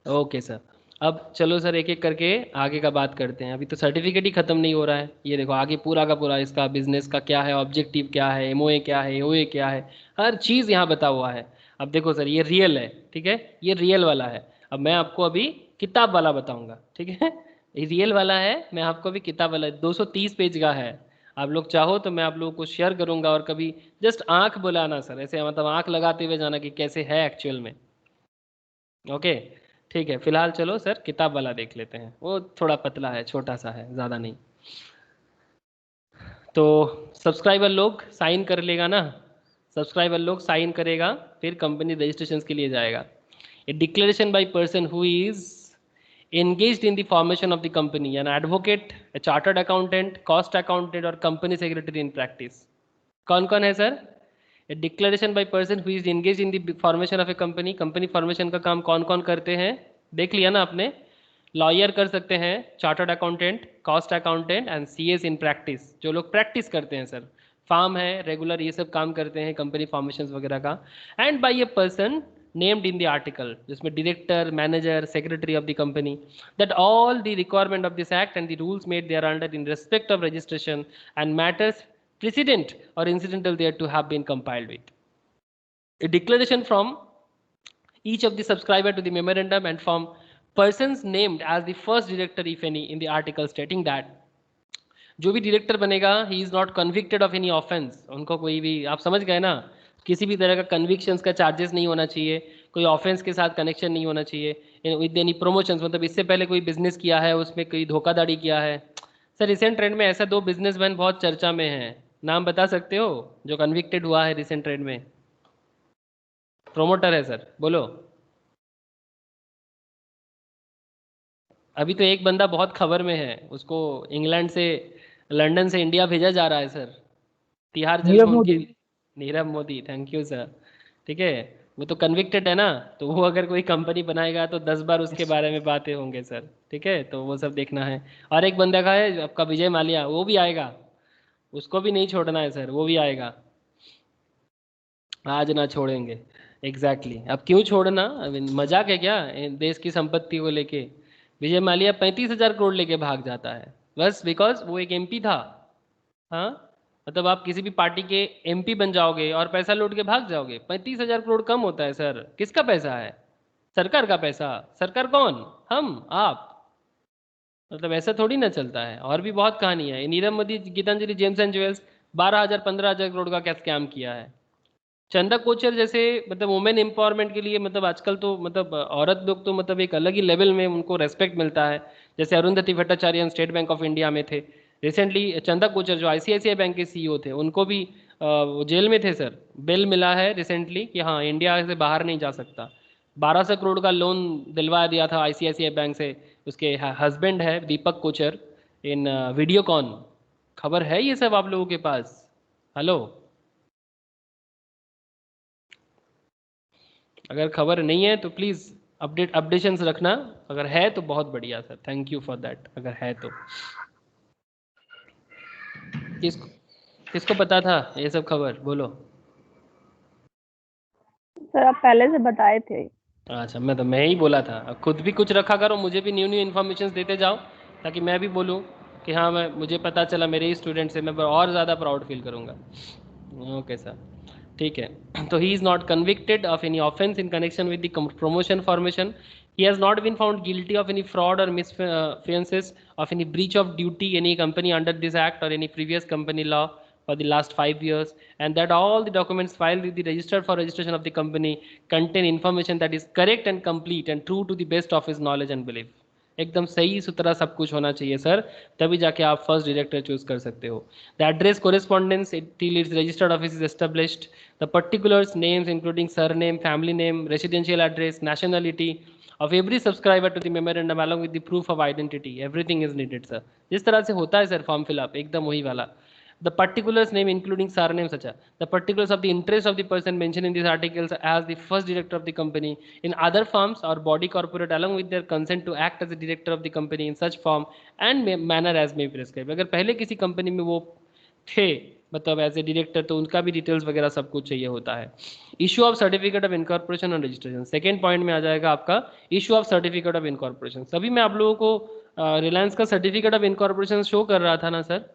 Speaker 1: ओके सर, अब चलो सर एक एक करके आगे का बात करते हैं। अभी तो सर्टिफिकेट ही ख़त्म नहीं हो रहा है। ये देखो आगे पूरा का पूरा इसका बिजनेस का क्या है, ऑब्जेक्टिव क्या है, MOA क्या है, OA क्या है, हर चीज़ यहाँ बता हुआ है। अब देखो सर, ये रियल है, ठीक है, ये रियल वाला है। अब मैं आपको अभी किताब वाला बताऊंगा, ठीक है। ये रियल वाला है, मैं आपको अभी किताब वाला 230 पेज का है। आप लोग चाहो तो मैं आप लोगों को शेयर करूंगा, और कभी जस्ट आंख बुलाना सर, ऐसे मतलब आंख लगाते हुए जाना कि कैसे है एक्चुअल में। ओके, ठीक है, फिलहाल चलो सर किताब वाला देख लेते हैं। वो थोड़ा पतला है, छोटा सा है, ज़्यादा नहीं। तो सब्सक्राइबर लोग साइन कर लेगा ना, सब्सक्राइबर लोग साइन करेगा, फिर कंपनी रजिस्ट्रेशन के लिए जाएगा। A declaration by person who is engaged in the formation of the company, an advocate, a chartered accountant, cost accountant और company secretary in practice. कौन कौन है sir? A declaration by person who is engaged in the formation of a company. company formation का काम कौन कौन करते हैं? देख लिया ना आपने? लॉयर कर सकते हैं, chartered accountant, cost accountant and CS in practice, जो लोग प्रैक्टिस करते हैं सर, फार्म है रेगुलर, ये सब काम करते हैं कंपनी फॉर्मेशन वगैरह का. And by a person named in the article, जिसमें director, manager, secretary of the company, that all the requirement of this act and the rules made thereafter in respect of registration and matters precedent or incidental thereto have been compiled with. A declaration from each of the subscriber to the memorandum and from persons named as the first director if any in the article stating that जो भी director बनेगा he is not convicted of any offence. उनको कोई भी, आप समझ गए ना, किसी भी तरह का कन्विक्शंस का चार्जेस नहीं होना चाहिए, कोई ऑफेंस के साथ कनेक्शन नहीं होना चाहिए विद एनी प्रोमोशंस, मतलब इससे पहले कोई बिजनेस किया है उसमें कोई धोखाधड़ी किया है. सर रिसेंट ट्रेंड में ऐसा 2 बिजनेसमैन बहुत चर्चा में हैं, नाम बता सकते हो जो कन्विक्टेड हुआ है रिसेंट ट्रेंड में? प्रोमोटर है सर, बोलो. अभी तो एक बंदा बहुत खबर में है, उसको इंग्लैंड से, लंदन से इंडिया भेजा जा रहा है सर, तिहाड़ जेल में उनकी. Nirav Modi, thank you sir. ठीक है, वो तो कन्विक्टेड है ना, तो वो अगर कोई कंपनी बनाएगा तो 10 बार उसके बारे में बातें होंगे सर. ठीक है, तो वो सब देखना है. और एक बंदा का है आपका विजय माल्या, वो भी आएगा, उसको भी नहीं छोड़ना है सर, वो भी आएगा, आज ना छोड़ेंगे. एग्जैक्टली अब क्यों छोड़ना, मजाक है क्या देश की संपत्ति को लेके? विजय माल्या 35,000 करोड़ लेके भाग जाता है बस बिकॉज वो एक एमपी था. हाँ, मतलब आप किसी भी पार्टी के एमपी बन जाओगे और पैसा लूट के भाग जाओगे. 35,000 करोड़ कम होता है सर. किसका पैसा है? सरकार का पैसा. सरकार कौन? हम, आप. मतलब ऐसा थोड़ी ना चलता है. और भी बहुत कहानी है. Nirav Modi, Gitanjali gems and jewels 12,000-15,000 crore का क्या स्कैम किया है. चंदा कोचर जैसे, मतलब वुमेन एम्पावरमेंट के लिए, मतलब आजकल तो मतलब औरत लोग तो मतलब एक अलग ही लेवल में उनको रेस्पेक्ट मिलता है. जैसे Arundhati Bhattacharya state Bank of India में थे रिसेंटली. चंदा कोचर जो आईसीआईसीआई बैंक के सीईओ थे, उनको भी वो जेल में थे सर. बेल मिला है रिसेंटली कि हाँ इंडिया से बाहर नहीं जा सकता. 1200 करोड़ का लोन दिलवा दिया था आईसीआईसीआई बैंक से. उसके हस्बैंड है दीपक कोचर इन वीडियोकॉन. खबर है ये सब आप लोगों के पास? हेलो, अगर खबर नहीं है तो प्लीज़ अपडेशंस रखना. अगर है तो बहुत बढ़िया sir, thank you for that. अगर है तो किसको पता था ये सब खबर, बोलो.
Speaker 5: सर आप पहले से बताए थे.
Speaker 1: अच्छा, मैं ही बोला था. अब खुद भी कुछ रखा करो, मुझे भी न्यू इन्फॉर्मेशन देते जाओ, ताकि मैं भी बोलूँ कि हाँ मुझे पता चला मेरे ही स्टूडेंट से, मैं और ज़्यादा प्राउड फील करूँगा. ओके सर, ठीक है. तो he is not convicted of any offence in connection with the promotion formation. He has not been found guilty of any fraud or misfeasance of any breach of duty any company under this act or any previous company law for the last 5 years, and that all the documents filed with the register for registration of the company contain information that is correct and complete and true to the best of his knowledge and belief. एकदम सही सुथरा सब कुछ होना चाहिए sir, तभी जाके आप फर्स्ट डायरेक्टर चूज कर सकते हो. The address correspondence till it's registered office is established, the particulars names including surname, family name, residential address, nationality of every subscriber to the memorandum along with the proof of identity, everything is needed sir. जिस तरह से होता है sir form fill up, एकदम वही वाला. The particulars name including surname such as the particulars of the interest of the person mentioned in these articles as the first director of the company in other firms or body corporate along with their consent to act as the director of the company in such form and manner as may be prescribed. अगर पहले किसी company में वो थे मतलब as a director, तो उनका भी डिटेल्स वगैरह सब कुछ चाहिए होता है. Issue of certificate of incorporation और रजिस्ट्रेशन, सेकेंड पॉइंट में आ जाएगा आपका issue of certificate of incorporation. सभी मैं आप लोगों को रिलायंस का सर्टिफिकेट ऑफ इनकॉर्पोरेशन शो कर रहा था ना sir.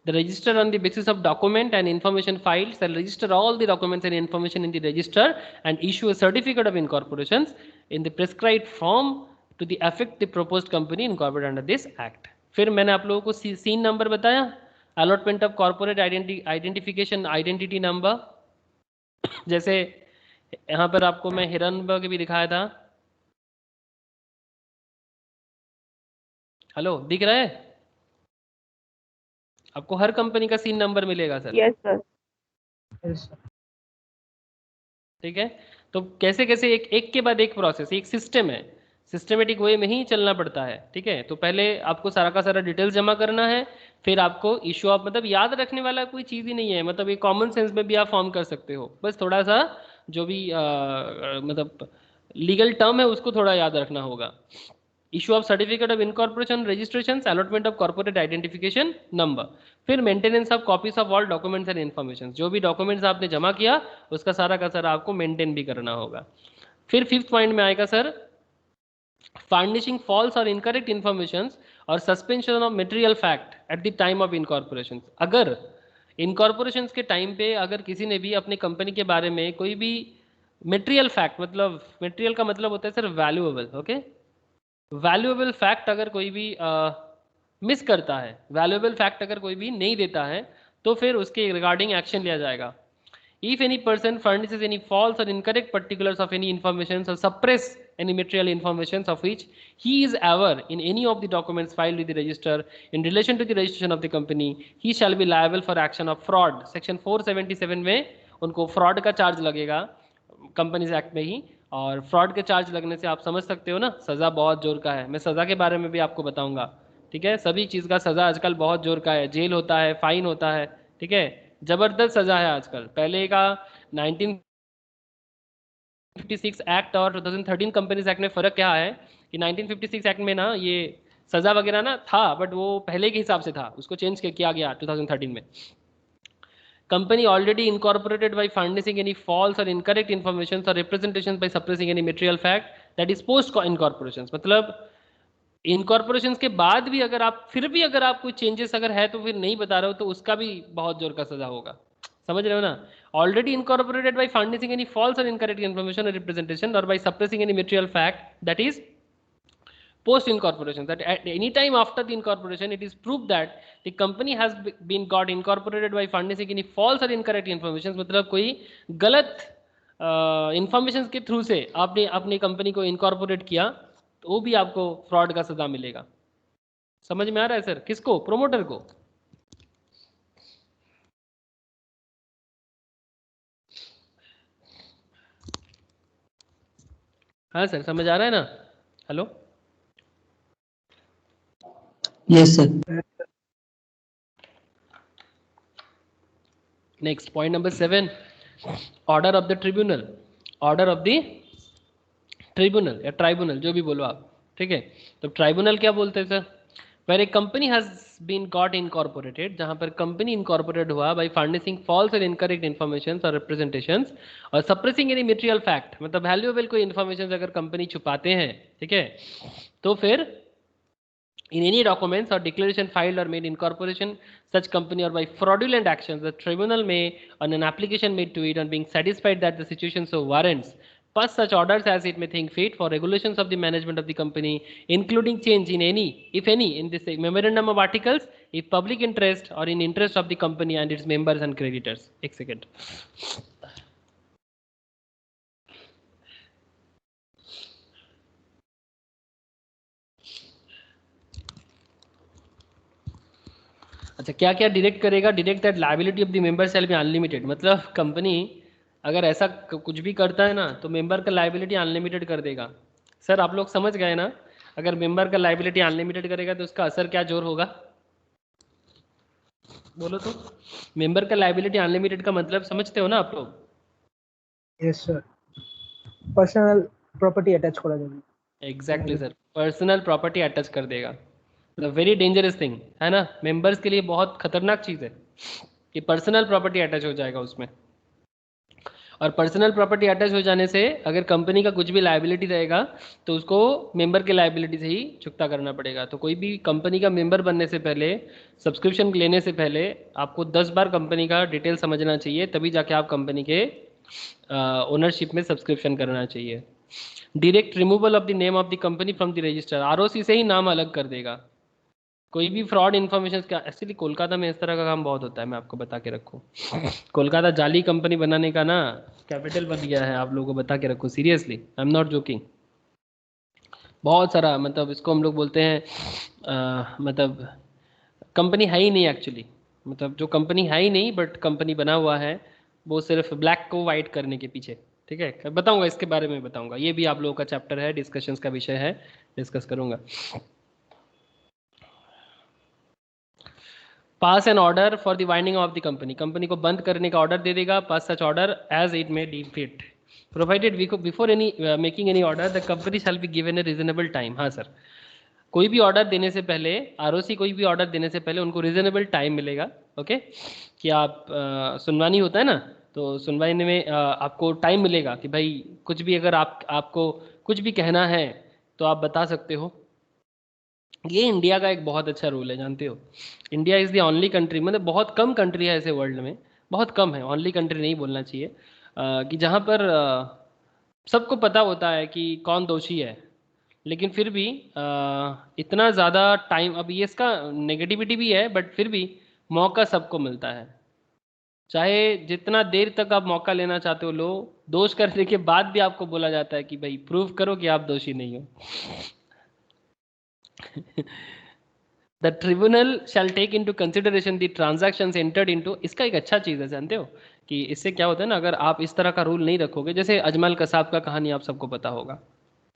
Speaker 1: The register on the basis of document and information filed shall register all the documents and information in the register and issue a certificate of incorporation in the prescribed form to the effect the proposed company incorporated under this act. फिर मैंने आप लोगों को scene number बताया, allotment of corporate identification identity number. जैसे यहाँ पर आपको मैं हिरनबर्ग भी दिखाया था. हेलो, दिख रहा है आपको? हर कंपनी का सीन नंबर मिलेगा सर.
Speaker 5: Yes sir.
Speaker 1: ठीक है। तो कैसे कैसे एक एक के बाद एक प्रोसेस, एक सिस्टम है, सिस्टमेटिक वे में ही चलना पड़ता है, ठीक है। तो पहले आपको सारा का सारा डिटेल्स जमा करना है, फिर आपको इशू ऑफ, मतलब याद रखने वाला कोई चीज़ ही नहीं है, मतलब ये कॉमन सेंस में भी आप फॉर्म कर सकते हो, बस थोड़ा सा जो भी मतलब लीगल टर्म है उसको थोड़ा याद रखना होगा। Issue of certificate of incorporation, registration, allotment of corporate identification number, फिर maintenance of copies of all documents and information, जो भी डॉक्यूमेंट्स आपने जमा किया उसका सारा का सारा आपको मेंटेन भी करना होगा। फिर फिफ्थ पॉइंट में आएगा sir furnishing false or incorrect information और suspension of material fact at the time of incorporation. अगर इनकॉर्पोरेशन के टाइम पे अगर किसी ने भी अपनी कंपनी के बारे में कोई भी मटेरियल फैक्ट, मतलब मटेरियल का मतलब होता है sir valuable, okay, valuable fact अगर कोई भी मिस करता है, वैल्यूएबल फैक्ट अगर कोई भी नहीं देता है, तो फिर उसके रिगार्डिंग एक्शन लिया जाएगा। If any person furnishes any false or incorrect particulars of any information or suppress any material information of which he is aware in any of the documents filed with the register in relation to the registration of the company, he shall be liable for action of fraud. Section 477 में उनको fraud का charge लगेगा companies act में ही, और fraud के charge लगने से आप समझ सकते हो ना सज़ा बहुत जोर का है। मैं सज़ा के बारे में भी आपको बताऊंगा, ठीक है। सभी चीज़ का सज़ा आजकल बहुत जोर का है, जेल होता है, फाइन होता है, ठीक है, जबरदस्त सजा है आजकल। पहले का 1956 एक्ट और 2013 कंपनीज एक्ट में फ़र्क क्या है कि 1956 एक्ट में ना ये सज़ा वगैरह ना था, बट वो पहले के हिसाब से था, उसको चेंज किया गया 2013 में। Company already incorporated by furnishing any false और इनकरेक्ट इन्फॉर्मेशन और representation by suppressing any material fact that is post incorporation, मतलब इनकॉर्पोरेशन के बाद भी अगर आप फिर भी अगर आप कोई चेंजेस अगर है तो फिर नहीं बता रहे हो तो उसका भी बहुत जोर का सजा होगा, समझ रहे हो ना। Already incorporated by furnishing any false और इनकरेक्ट इन्फॉर्मेशन और रिप्रेजेंटेशन और by suppressing any material fact that is post incorporation, that at any time after the incorporation it is proved that the company has been got incorporated by furnishing any false or incorrect information, मतलब कोई गलत information के through से आपने अपनी company को incorporate किया तो वो भी आपको फ्रॉड का सजा मिलेगा। समझ में आ रहा है सर? किसको? प्रोमोटर को। हाँ सर, समझ आ रहा है ना? Hello,
Speaker 6: Yes, sir.
Speaker 1: Next point number 7, order of the tribunal. Order of the tribunal या ट्राइब्यूनल, जो भी बोलो आप, ठीक है। तो ट्राइब्यूनल क्या बोलते हैं sir? Where a company has been got incorporated, जहां पर कंपनी इनकॉर्पोरेट हुआ बाय फर्निशिंग फॉल्स और इनकरेक्ट इन्फॉर्मेशन और रिप्रेजेंटेशंस और सप्रेसिंग एनी मटेरियल फैक्ट, मतलब वैल्यूएबल कोई इन्फॉर्मेशन अगर कंपनी छुपाते हैं, ठीक है, तो फिर in any documents or declaration filed or made in corporation such company or by fraudulent actions, the tribunal may on an application made to it on being satisfied that the situation so warrants pass such orders as it may think fit for regulations of the management of the company, including change in any, if any, in this memorandum of articles if public interest or in interest of the company and its members and creditors. एक second, अच्छा क्या क्या direct करेगा? Direct that liability of the member shall be unlimited, मतलब company अगर ऐसा कुछ भी करता है ना तो मेंबर का लायबिलिटी अनलिमिटेड कर देगा। सर आप लोग समझ गए ना? अगर मेंबर का लायबिलिटी अनलिमिटेड करेगा तो उसका असर क्या जोर होगा? बोलो तो। मेंबर का लायबिलिटी अनलिमिटेड का मतलब समझते हो ना आप लोग?
Speaker 7: Yes sir, personal property attach करा जाएगा।
Speaker 1: Exactly sir, personal property attach कर देगा। वेरी डेंजरस थिंग है ना, मेंबर्स के लिए बहुत खतरनाक चीज़ है कि पर्सनल प्रॉपर्टी अटैच हो जाएगा उसमें। और पर्सनल प्रॉपर्टी अटैच हो जाने से अगर कंपनी का कुछ भी लायबिलिटी रहेगा तो उसको मेंबर के लायबिलिटी से ही चुकता करना पड़ेगा। तो कोई भी कंपनी का मेंबर बनने से पहले, सब्सक्रिप्शन लेने से पहले आपको 10 बार कंपनी का डिटेल समझना चाहिए, तभी जाके आप कंपनी के ओनरशिप में सब्सक्रिप्शन करना चाहिए। Direct removal of the name of the company from the register, ROC से ही नाम अलग कर देगा। कोई भी फ्रॉड इन्फॉर्मेशन का, एक्चुअली कोलकाता में इस तरह का काम बहुत होता है, मैं आपको बता के रखूँ। कोलकाता जाली कंपनी बनाने का ना कैपिटल बन गया है, आप लोगों को बता के रखूँ, seriously I am not joking. बहुत सारा, मतलब इसको हम लोग बोलते हैं मतलब कंपनी है ही नहीं एक्चुअली, मतलब जो कंपनी है ही नहीं बट कंपनी बना हुआ है वो सिर्फ ब्लैक को वाइट करने के पीछे, ठीक है, बताऊंगा इसके बारे में, बताऊंगा, ये भी आप लोगों का चैप्टर है, डिस्कशंस का विषय है, डिस्कस करूंगा। Pass an order for the winding of the company, company को बंद करने का ऑर्डर दे देगा, pass such order as it may deem fit, provided before any making any order the company shall be given a reasonable time. हाँ sir, कोई भी order देने से पहले, आरओसी कोई भी ऑर्डर देने से पहले उनको रीजनेबल टाइम मिलेगा, ओके, कि आप सुनवानी होता है ना, तो सुनवानी में आपको टाइम मिलेगा कि भाई कुछ भी अगर आपको कुछ भी कहना है तो आप बता सकते हो। ये इंडिया का एक बहुत अच्छा रूल है, जानते हो, India is the only country, मतलब बहुत कम कंट्री है ऐसे वर्ल्ड में, बहुत कम है, ओनली कंट्री नहीं बोलना चाहिए, कि जहाँ पर सबको पता होता है कि कौन दोषी है, लेकिन फिर भी इतना ज़्यादा टाइम, अब ये इसका नेगेटिविटी भी है, बट फिर भी मौका सबको मिलता है, चाहे जितना देर तक आप मौका लेना चाहते हो लो, दोष करने के बाद भी आपको बोला जाता है कि भाई प्रूव करो कि आप दोषी नहीं हो। The tribunal shall take into consideration the transactions entered into, इसका एक अच्छा चीज़ है, जानते हो कि इससे क्या होता है ना, अगर आप इस तरह का रूल नहीं रखोगे, जैसे अजमल कसाब का कहानी आप सबको पता होगा,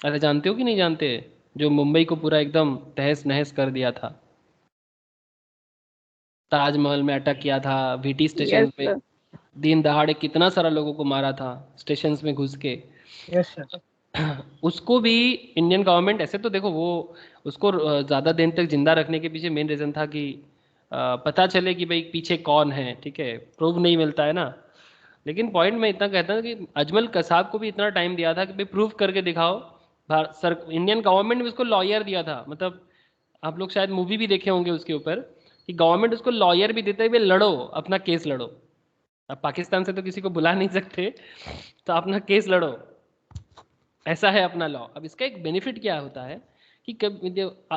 Speaker 1: अरे जानते हो कि नहीं जानते, जो मुंबई को पूरा एकदम तहस नहस कर दिया था, ताजमहल में अटैक किया था, वीटी स्टेशन
Speaker 5: यस
Speaker 1: पे
Speaker 5: सर।
Speaker 1: दिन दहाड़े कितना सारा लोगों को मारा था स्टेशन में घुस के,
Speaker 7: Yes, sir.
Speaker 1: उसको भी इंडियन गवर्नमेंट, ऐसे तो देखो वो उसको ज़्यादा दिन तक जिंदा रखने के पीछे मेन रीज़न था कि पता चले कि भाई पीछे कौन है, ठीक है, प्रूफ नहीं मिलता है ना, लेकिन पॉइंट मैं इतना कहता हूँ कि अजमल कसाब को भी इतना टाइम दिया था कि भाई प्रूफ करके दिखाओ, सर इंडियन गवर्नमेंट ने उसको लॉयर दिया था, मतलब आप लोग शायद मूवी भी देखे होंगे उसके ऊपर, कि गवर्नमेंट उसको लॉयर भी देता है, भाई लड़ो, अपना केस लड़ो, अब पाकिस्तान से तो किसी को बुला नहीं सकते, तो अपना केस लड़ो, ऐसा है अपना लॉ। अब इसका एक बेनिफिट क्या होता है कि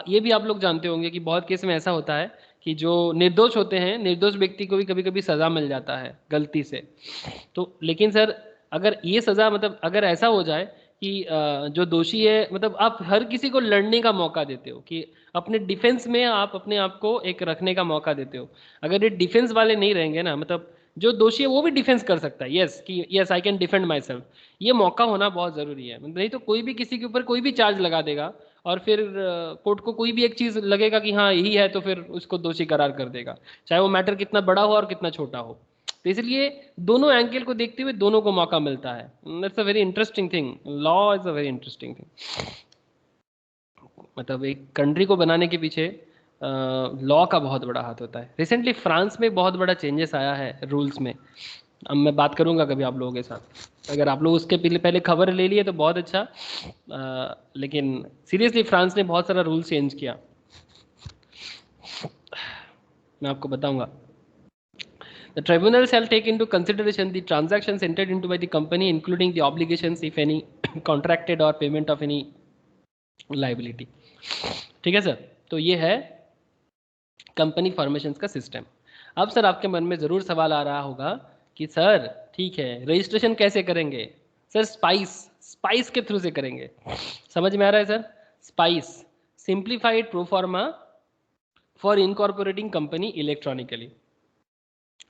Speaker 1: ये भी आप लोग जानते होंगे कि बहुत केस में ऐसा होता है कि जो निर्दोष होते हैं, निर्दोष व्यक्ति को भी कभी कभी सज़ा मिल जाता है गलती से, तो लेकिन सर अगर ये सज़ा, मतलब अगर ऐसा हो जाए कि जो दोषी है, मतलब आप हर किसी को लड़ने का मौका देते हो, कि अपने डिफेंस में आप अपने आप को एक रखने का मौका देते हो, अगर ये डिफेंस वाले नहीं रहेंगे ना, मतलब जो दोषी है वो भी डिफेंस कर सकता है, यस कि yes I can defend my self, ये मौका होना बहुत ज़रूरी है, नहीं तो कोई भी किसी के ऊपर कोई भी चार्ज लगा देगा और फिर कोर्ट को कोई भी एक चीज़ लगेगा कि हाँ यही है, तो फिर उसको दोषी करार कर देगा, चाहे वो मैटर कितना बड़ा हो और कितना छोटा हो। तो इसलिए दोनों एंगल को देखते हुए दोनों को मौका मिलता है, that's a very interesting thing, law is a very interesting thing, मतलब एक कंट्री को बनाने के पीछे लॉ का बहुत बड़ा हाथ होता है। रिसेंटली फ्रांस में बहुत बड़ा चेंजेस आया है रूल्स में, अब मैं बात करूंगा कभी आप लोगों के साथ, अगर आप लोग उसके पहले खबर ले लिए तो बहुत अच्छा, लेकिन सीरियसली फ्रांस ने बहुत सारा रूल चेंज किया, मैं आपको बताऊंगा। The tribunal shall take into consideration the transactions entered into by the company, including the obligations, if any, contracted or payment of any liability. ठीक है सर, तो ये है कंपनी फॉर्मेशन का सिस्टम। अब सर आपके मन में ज़रूर सवाल आ रहा होगा कि सर ठीक है, रजिस्ट्रेशन कैसे करेंगे सर? स्पाइस के थ्रू से करेंगे, समझ में आ रहा है sir? Spice, simplified proforma for incorporating company electronically,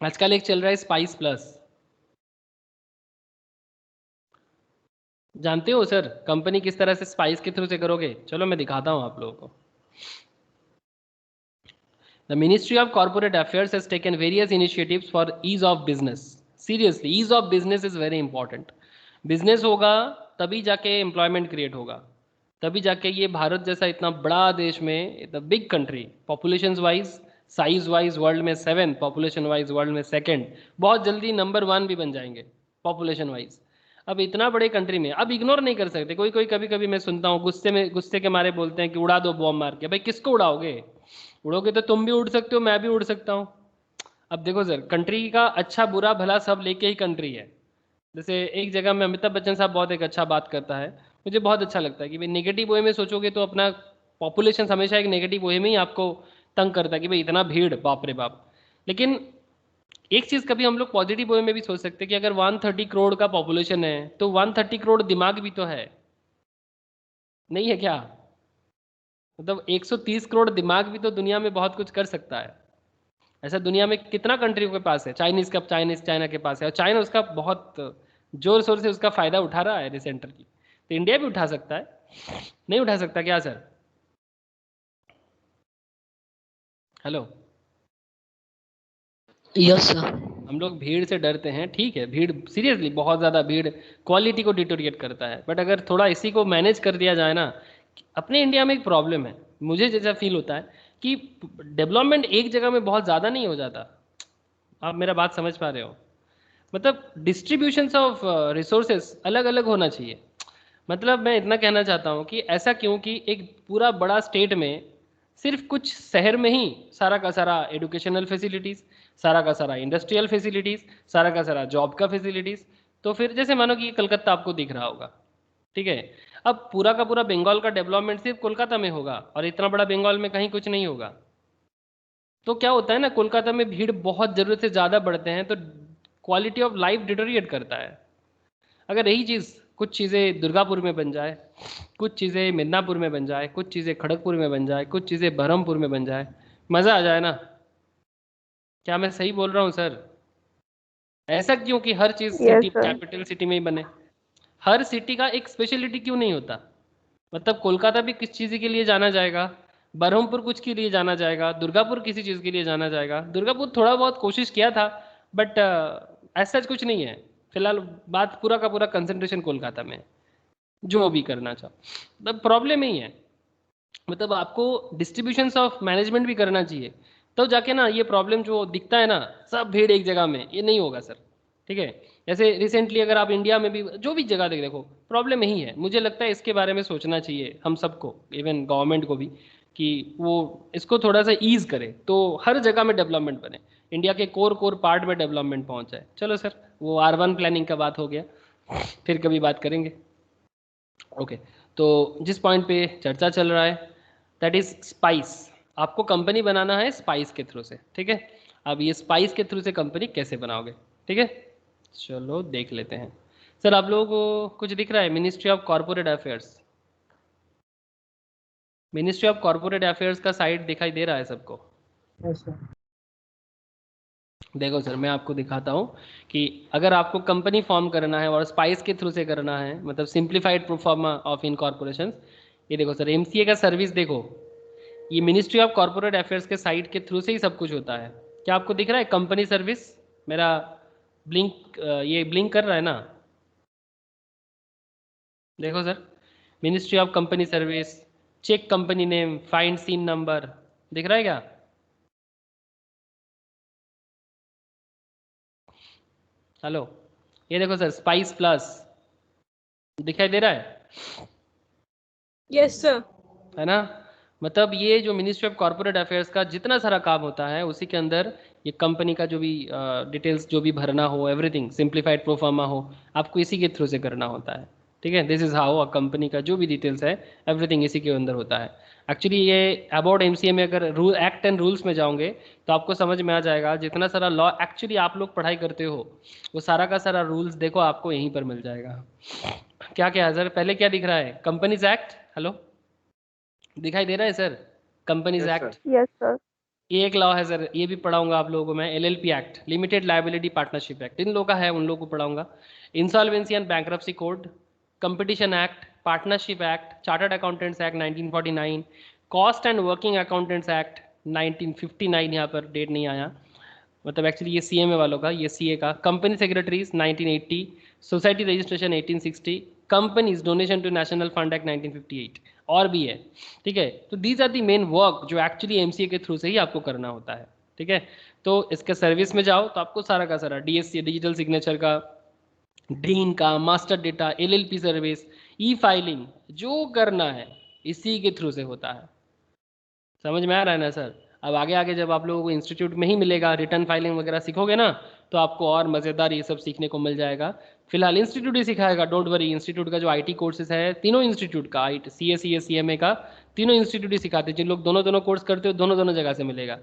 Speaker 1: आजकल एक चल रहा है स्पाइस प्लस, जानते हो सर कंपनी किस तरह से स्पाइस के थ्रू से करोगे? चलो मैं दिखाता हूं आप लोगों को। The Ministry of Corporate Affairs has taken various initiatives for ease of business. Seriously, ease of business is very important. Business होगा तभी जाके एम्प्लॉयमेंट क्रिएट होगा, तभी जाके ये भारत जैसा इतना बड़ा देश में, the big country, population wise, size wise world में 7, पॉपुलेशन वाइज वर्ल्ड में 2nd, बहुत जल्दी नंबर 1 भी बन जाएंगे पॉपुलेशन वाइज। अब इतना बड़े कंट्री में अब इग्नोर नहीं कर सकते, कोई कोई कभी कभी मैं सुनता हूँ गुस्से के मारे बोलते हैं कि उड़ा दो बॉम्ब मार के। भाई किसको उड़ाओगे? उड़ोगे तो तुम भी उड़ सकते हो, मैं भी उड़ सकता हूँ। अब देखो सर, कंट्री का अच्छा बुरा भला सब लेके ही कंट्री है। जैसे एक जगह में अमिताभ बच्चन साहब बहुत एक अच्छा बात करता है, मुझे बहुत अच्छा लगता है कि भाई नेगेटिव वे में सोचोगे तो अपना पॉपुलेशन हमेशा एक नेगेटिव वे में ही आपको तंग करता है कि भाई इतना भीड़, बाप रे बाप। लेकिन एक चीज़ कभी हम लोग पॉजिटिव वे में भी सोच सकते हैं कि अगर 130 करोड़ का पॉपुलेशन है तो 130 करोड़ दिमाग भी तो है, नहीं है क्या? मतलब 130 करोड़ दिमाग भी तो दुनिया में बहुत कुछ कर सकता है। ऐसा दुनिया में कितना कंट्री के पास है? चाइना के पास है, और चाइना उसका बहुत जोर शोर से उसका फायदा उठा रहा है रिसेंटर की, तो इंडिया भी उठा सकता है, नहीं उठा सकता क्या सर? Hello,
Speaker 4: yes sir.
Speaker 1: हम लोग भीड़ से डरते हैं, ठीक है, भीड़ सीरियसली बहुत ज़्यादा भीड़ क्वालिटी को डिटोरिएट करता है, बट अगर थोड़ा इसी को मैनेज कर दिया जाए ना, अपने इंडिया में एक प्रॉब्लम है, मुझे जैसा फील होता है कि डेवलपमेंट एक जगह में बहुत ज़्यादा नहीं हो जाता। आप मेरा बात समझ पा रहे हो? मतलब डिस्ट्रीब्यूशन ऑफ रिसोर्सेस अलग अलग होना चाहिए। मतलब मैं इतना कहना चाहता हूँ कि ऐसा क्यों कि एक पूरा बड़ा स्टेट में सिर्फ कुछ शहर में ही सारा का सारा एजुकेशनल फैसिलिटीज़, सारा का सारा इंडस्ट्रियल फैसिलिटीज़, सारा का सारा जॉब का फैसिलिटीज़, तो फिर जैसे मानो कि कलकत्ता आपको दिख रहा होगा, ठीक है, अब पूरा का पूरा बंगाल का डेवलपमेंट सिर्फ कोलकाता में होगा और इतना बड़ा बंगाल में कहीं कुछ नहीं होगा, तो क्या होता है ना, कोलकाता में भीड़ बहुत ज़रूरत से ज़्यादा बढ़ते हैं तो क्वालिटी ऑफ लाइफ डिटोरिएट करता है। अगर यही चीज़ कुछ चीज़ें दुर्गापुर में बन जाए, कुछ चीज़ें मिदनापुर में बन जाए, कुछ चीज़ें खड़गपुर में बन जाए, कुछ चीज़ें बहरमपुर में बन जाए, मज़ा आ जाए ना। क्या मैं सही बोल रहा हूँ सर? ऐसा क्यों कि हर चीज़
Speaker 5: Yes,
Speaker 1: city
Speaker 5: sir.
Speaker 1: Capital city में ही बने? हर सिटी का एक स्पेशलिटी क्यों नहीं होता? मतलब कोलकाता भी किस चीज़ के लिए जाना जाएगा, बरहमपुर कुछ के लिए जाना जाएगा, दुर्गापुर किसी चीज़ के लिए जाना जाएगा। दुर्गापुर थोड़ा बहुत कोशिश किया था, बट ऐसा कुछ नहीं है फिलहाल। बात पूरा का पूरा कंसंट्रेशन कोलकाता में है, जो भी करना चाहो, मतलब प्रॉब्लम यही है। मतलब आपको डिस्ट्रीब्यूशन ऑफ मैनेजमेंट भी करना चाहिए, तो जाके ना ये प्रॉब्लम जो दिखता है ना, सब भीड़ एक जगह में, ये नहीं होगा सर, ठीक है। जैसे रिसेंटली अगर आप इंडिया में भी जो भी जगह देखो, प्रॉब्लम यही है। मुझे लगता है इसके बारे में सोचना चाहिए हम सबको, इवन गवर्नमेंट को भी, कि वो इसको थोड़ा सा ईज करे तो हर जगह में डेवलपमेंट बने, इंडिया के कोर कोर पार्ट में डेवलपमेंट पहुंच जाए। चलो सर, वो अर्बन प्लानिंग का बात हो गया, फिर कभी बात करेंगे। ओके, तो जिस पॉइंट पे चर्चा चल रहा है दैट इज स्पाइस। आपको कंपनी बनाना है स्पाइस के थ्रू से, ठीक है। अब ये स्पाइस के थ्रू से कंपनी कैसे बनाओगे, ठीक है, चलो देख लेते हैं। सर आप लोगों को कुछ दिख रहा है? Ministry of corporate affairs, ministry of corporate affairs का साइट दिखाई दे रहा है सबको?
Speaker 7: Yes, sir.
Speaker 1: देखो सर, मैं आपको दिखाता हूँ कि अगर आपको कंपनी फॉर्म करना है और स्पाइस के थ्रू से करना है, मतलब सिंप्लीफाइड प्रोफार्मा ऑफ इनकॉर्पोरेशन, ये देखो सर, एमसीए का सर्विस देखो, ये मिनिस्ट्री ऑफ कॉर्पोरेट अफेयर्स के साइट के थ्रू से ही सब कुछ होता है। क्या आपको दिख रहा है कंपनी सर्विस? मेरा ब्लिंक ये ब्लिंक कर रहा है ना? देखो sir, ministry of company service, check company name, find CIN number, दिख रहा है क्या? हेलो, ये देखो सर, स्पाइस प्लस दिखाई दे रहा है?
Speaker 6: Yes sir.
Speaker 1: है ना? मतलब ये जो मिनिस्ट्री ऑफ कॉर्पोरेट अफेयर्स का जितना सारा काम होता है उसी के अंदर ये कंपनी का जो भी डिटेल्स जो भी भरना हो, एवरीथिंग सिंप्लीफाइड प्रोफार्मा हो, आपको इसी के थ्रू से करना होता है, ठीक है। This is how a company का जो भी डिटेल्स है एवरीथिंग इसी के अंदर होता है। एक्चुअली ये अबाउट एमसीए में अगर रूल एक्ट एंड रूल्स में जाओगे तो आपको समझ में आ जाएगा, जितना सारा लॉ एक्चुअली आप लोग पढ़ाई करते हो वो सारा का सारा रूल्स देखो आपको यहीं पर मिल जाएगा। क्या क्या है सर? पहले क्या दिख रहा है? कंपनीज एक्ट, हेलो दिखाई दे रहा है sir? Companies
Speaker 2: Yes,
Speaker 1: act,
Speaker 2: sir.
Speaker 5: Yes, sir.
Speaker 1: ये एक लॉ है सर, ये भी पढ़ाऊंगा आप लोगों को मैं। LLP act, limited liability partnership act, इन लोगों का है, उन लोगों को पढ़ाऊंगा। Insolvency and bankruptcy code, competition act, partnership act, chartered accountants act 1949, cost and working accountants act 1959, यहाँ पर डेट नहीं आया, मतलब एक्चुअली ये सीएमए वालों का, ये सीए का। Company secretaries 1980, society registration 1860, companies donation to national fund act 1958, और भी है, ठीक है। तो these are the main work जो एक्चुअली एमसीए के थ्रू से ही आपको करना होता है, ठीक है। तो इसके सर्विस में जाओ तो आपको सारा का सारा डीएससी डिजिटल सिग्नेचर का, डीन का, मास्टर डेटा, एलएलपी सर्विस, ई फाइलिंग, जो करना है इसी के थ्रू से होता है। समझ में आ रहा है ना सर? अब आगे आगे जब आप लोगों को इंस्टीट्यूट में ही मिलेगा, रिटर्न फाइलिंग वगैरह सीखोगे ना, तो आपको और मज़ेदार ये सब सीखने को मिल जाएगा। फिलहाल इंस्टीट्यूट ही सिखाएगा, डोंट वरी। इंस्टीट्यूट का जो आईटी कोर्सेज है, तीनों इंस्टीट्यूट का, आई सी एस सीएमए का, तीनों इंस्टीट्यूट ही सिखाते हैं। जिन लोग दोनों दोनों कोर्स करते हो, दोनों दोनों जगह से मिलेगा।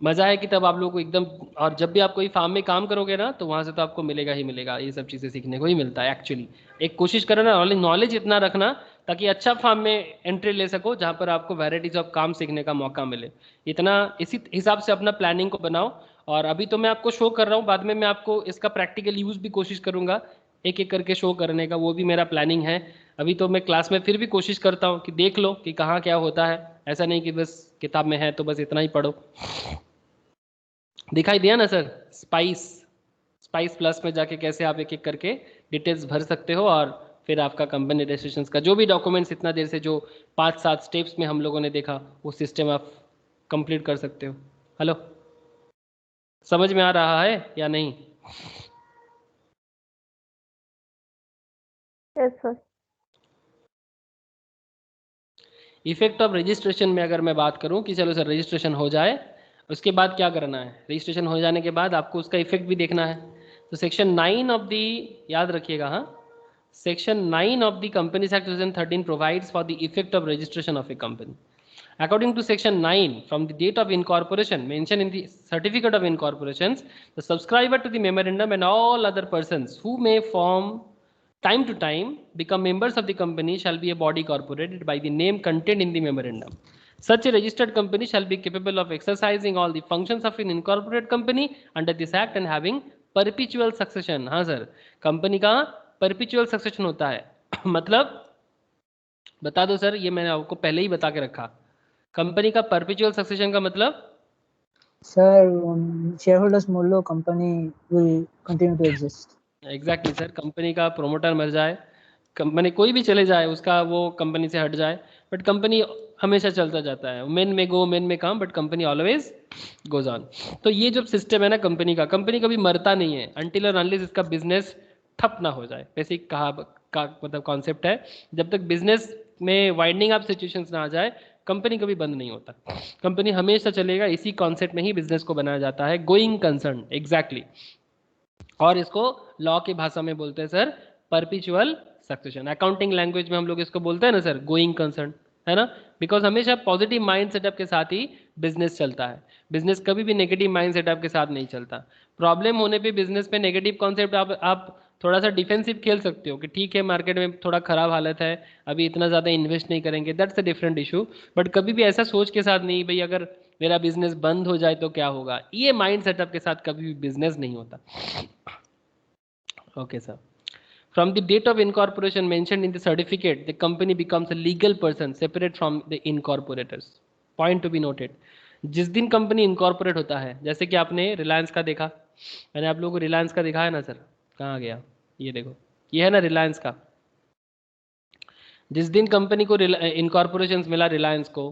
Speaker 1: मज़ा है कि तब आप लोगों को एकदम, और जब भी आप कोई फार्म में काम करोगे ना तो वहाँ से तो आपको मिलेगा ही मिलेगा, ये सब चीज़ें सीखने को ही मिलता है एक्चुअली। एक कोशिश करो ना, नॉलेज इतना रखना ताकि अच्छा फार्म में एंट्री ले सको जहाँ पर आपको वैराइटीज ऑफ काम सीखने का मौका मिले। इतना इसी हिसाब से अपना प्लानिंग को बनाओ और अभी तो मैं आपको शो कर रहा हूँ, बाद में मैं आपको इसका प्रैक्टिकल यूज भी कोशिश करूंगा एक एक करके शो करने का, वो भी मेरा प्लानिंग है। अभी तो मैं क्लास में फिर भी कोशिश करता हूँ कि देख लो कि कहाँ क्या होता है, ऐसा नहीं कि बस किताब में है तो बस इतना ही पढ़ो। दिखाई दिया ना सर? स्पाइस प्लस में जाके कैसे आप एक एक करके डिटेल्स भर सकते हो और फिर आपका कंपनी रजिस्ट्रेशन का जो भी डॉक्यूमेंट्स इतना देर से जो 5-7 स्टेप्स में हम लोगों ने देखा वो सिस्टम आप कंप्लीट कर सकते हो। हेलो, समझ में आ रहा है या नहीं?
Speaker 5: Yes sir.
Speaker 1: Effect of registration में अगर मैं बात करूं कि चलो सर रजिस्ट्रेशन हो जाए, उसके बाद क्या करना है? रजिस्ट्रेशन हो जाने के बाद आपको उसका इफेक्ट भी देखना है। तो सेक्शन 9 ऑफ दी, याद रखिएगा, हाँ, section 9 of the Companies Act 2013 provides for the effect of registration of a company. According to section 9, from the date of incorporation mentioned in the certificate of incorporations, the subscriber to the memorandum and all other persons who may form time to time become members of the company shall be a body corporated by the name contained in the memorandum. Such a registered company shall be capable of exercising all the functions of an incorporated company under this act and having perpetual succession. हाँ sir, company का perpetual succession होता है मतलब बता दो sir, ये मैंने आपको पहले ही बता के रखा। कंपनी का परपिचुअल सक्सेशन का मतलब
Speaker 7: Sir, shareholders Molo company will continue to exist.
Speaker 1: Exactly sir, company का प्रोमोटर मर जाए, कंपनी कोई भी चले जाए, उसका वो कंपनी से हट जाए, बट कंपनी हमेशा चलता जाता है। मेन में गो, मेन में काम, but company always goes on. तो ये जो सिस्टम है ना कंपनी का, कंपनी कभी मरता नहीं है अनटिल और अनलेस इसका बिजनेस ठप ना हो जाए। बेसिक कहा का मतलब कॉन्सेप्ट है, जब तक बिजनेस में वाइंडिंग अप सिचुएशंस ना आ जाए कंपनी कभी बंद नहीं होता, कंपनी हमेशा चलेगा। इसी कॉन्सेप्ट में ही बिजनेस को बनाया जाता है, गोइंग कंसर्न, एग्जैक्टली। और इसको लॉ की भाषा में बोलते हैं sir perpetual succession. Accounting language में हम लोग इसको बोलते हैं ना सर गोइंग कंसर्न, है ना? बिकॉज हमेशा पॉजिटिव माइंड सेटअप के साथ ही बिजनेस चलता है, बिजनेस कभी भी नेगेटिव माइंड सेटअप के साथ नहीं चलता। प्रॉब्लम होने पे बिजनेस पे नेगेटिव कॉन्सेप्ट आप थोड़ा सा डिफेंसिव खेल सकते हो कि ठीक है मार्केट में थोड़ा खराब हालत है, अभी इतना ज़्यादा इन्वेस्ट नहीं करेंगे, that's a different issue. But कभी भी ऐसा सोच के साथ नहीं भाई अगर मेरा बिजनेस बंद हो जाए तो क्या होगा, ये माइंड सेटअप के साथ कभी भी बिजनेस नहीं होता। Okay, sir. From the date of incorporation mentioned in the certificate, the company becomes a legal person separate from the incorporators. Point to be noted. जिस दिन कंपनी इनकॉर्पोरेट होता है, जैसे कि आपने रिलायंस का देखा, मैंने आप लोगों को रिलायंस का दिखाया ना सर, कहाँ गया ये देखो, ये है ना रिलायंस का। जिस दिन कंपनी को इनकॉर्पोरेशन मिला रिलायंस को,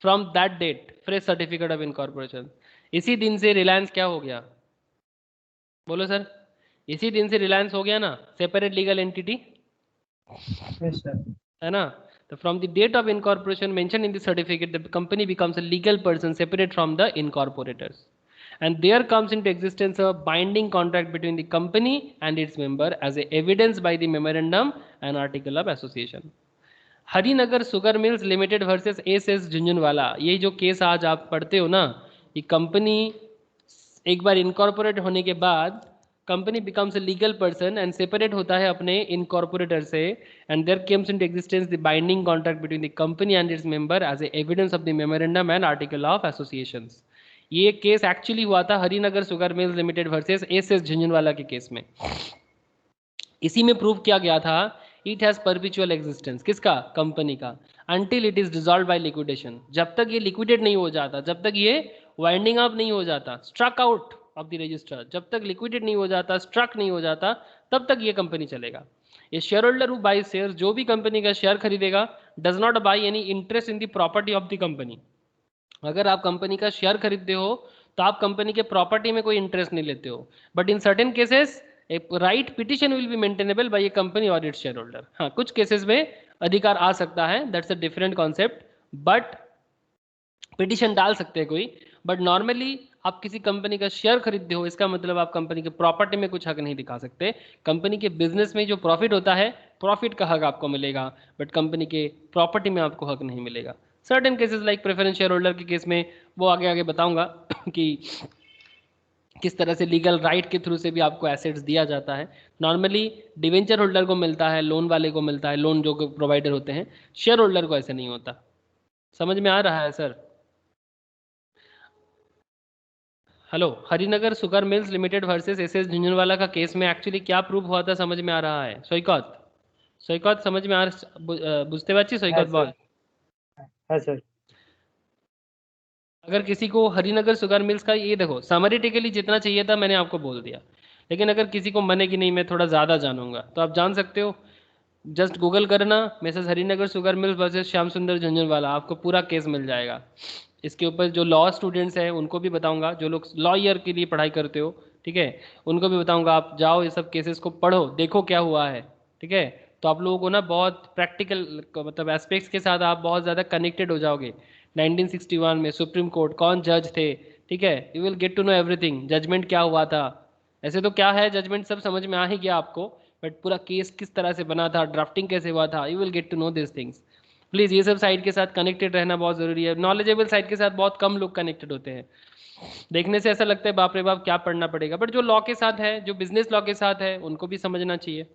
Speaker 1: from that date fresh certificate of incorporation, इसी दिन से रिलायंस क्या हो गया, बोलो सर? इसी दिन से रिलायंस हो गया ना separate legal entity,
Speaker 7: Yes, sir.
Speaker 1: है ना? तो from the date of incorporation mention in the certificate the company becomes a legal person separate from the incorporators and there comes into existence a binding contract between the company and its member as a evidence by the memorandum and article of association. Harinagar sugar mills limited versus S Jhunjhunwala, ये जो case आज आप पढ़ते हो ना, ये company एक बार incorporate होने के बाद company becomes a legal person and separate होता है अपने इनकॉर्पोरेटर से, and there comes into existence the binding contract between the company and its member as a evidence of the memorandum and article of associations. ये case actually हुआ था Harinagar sugar mills limited versus S Jhunjhunwala के case में। इसी में prove किया गया था इट हैज परपिचुअल एग्जिस्टेंस, किसका? कंपनी का, until it is dissolve by liquidation. जब तक ये लिक्विडेट नहीं हो जाता, जब तक ये वाइंडिंग अप नहीं हो जाता, struck out of the register, जब तक लिक्विडेट नहीं हो जाता, स्ट्रक नहीं हो जाता, तब तक ये कंपनी चलेगा। ये shareholder who buy share, जो भी कंपनी का शेयर खरीदेगा, does not buy any interest in the property of the company. अगर आप कंपनी का शेयर खरीदते हो तो आप कंपनी के प्रॉपर्टी में कोई इंटरेस्ट नहीं लेते हो, but in certain cases a writ petition will be maintainable by a company और इट्स शेयर होल्डर। हाँ, कुछ केसेस में अधिकार आ सकता है, that's a different concept, but petition डाल सकते हैं कोई, बट नॉर्मली आप किसी कंपनी का शेयर खरीदते हो, इसका मतलब आप कंपनी के प्रॉपर्टी में कुछ हक नहीं दिखा सकते। कंपनी के बिजनेस में जो प्रॉफिट होता है, प्रॉफिट का हक आपको मिलेगा, बट कंपनी के प्रॉपर्टी में आपको हक नहीं मिलेगा। Certain cases like preference share holder के केस में वो आगे आगे बताऊंगा कि किस तरह से लीगल राइट के थ्रू से भी आपको एसेट्स दिया जाता है। नॉर्मली डिवेंचर होल्डर को मिलता है, लोन वाले को मिलता है, लोन जो प्रोवाइडर होते हैं, शेयर होल्डर को ऐसे नहीं होता। समझ में आ रहा है sir? Hello, Harinagar sugar mills limited versus SS Jhunjhunwala का केस में एक्चुअली क्या प्रूफ हुआ था समझ में आ रहा है? सৈकत, सৈकत समझ में বুঝতে পারছি সৈকত
Speaker 3: हाँ
Speaker 1: বল।
Speaker 3: सर, हाँ सर,
Speaker 1: अगर किसी को हरिनगर शुगर मिल्स का ये देखो समरिटिकली जितना चाहिए था मैंने आपको बोल दिया, लेकिन अगर किसी को मन है कि नहीं मैं थोड़ा ज़्यादा जानूंगा तो आप जान सकते हो, जस्ट गूगल करना Mrs Harinagar sugar mills versus Shyam सुंदर झुंझुनवाला, आपको पूरा केस मिल जाएगा। इसके ऊपर जो लॉ स्टूडेंट्स हैं उनको भी बताऊंगा, जो लोग लॉ ईयर के लिए पढ़ाई करते हो, ठीक है, उनको भी बताऊंगा, आप जाओ ये सब केसेस को पढ़ो, देखो क्या हुआ है, ठीक है। तो आप लोगों को ना बहुत प्रैक्टिकल मतलब एस्पेक्ट्स के साथ आप बहुत ज़्यादा कनेक्टेड हो जाओगे। 1961 में सुप्रीम कोर्ट कौन जज थे, ठीक है, you will get to know everything, judgement क्या हुआ था। ऐसे तो क्या है जजमेंट सब समझ में आ ही गया आपको, बट पूरा केस किस तरह से बना था, ड्राफ्टिंग कैसे हुआ था, you will get to know this things. Please ये सब साइड के साथ कनेक्टेड रहना बहुत ज़रूरी है। नॉलेजेबल साइड के साथ बहुत कम लोग कनेक्टेड होते हैं। देखने से ऐसा लगता है बाप रे बाप क्या पढ़ना पड़ेगा, बट जो लॉ के साथ है, जो बिजनेस लॉ के साथ है, उनको भी समझना चाहिए।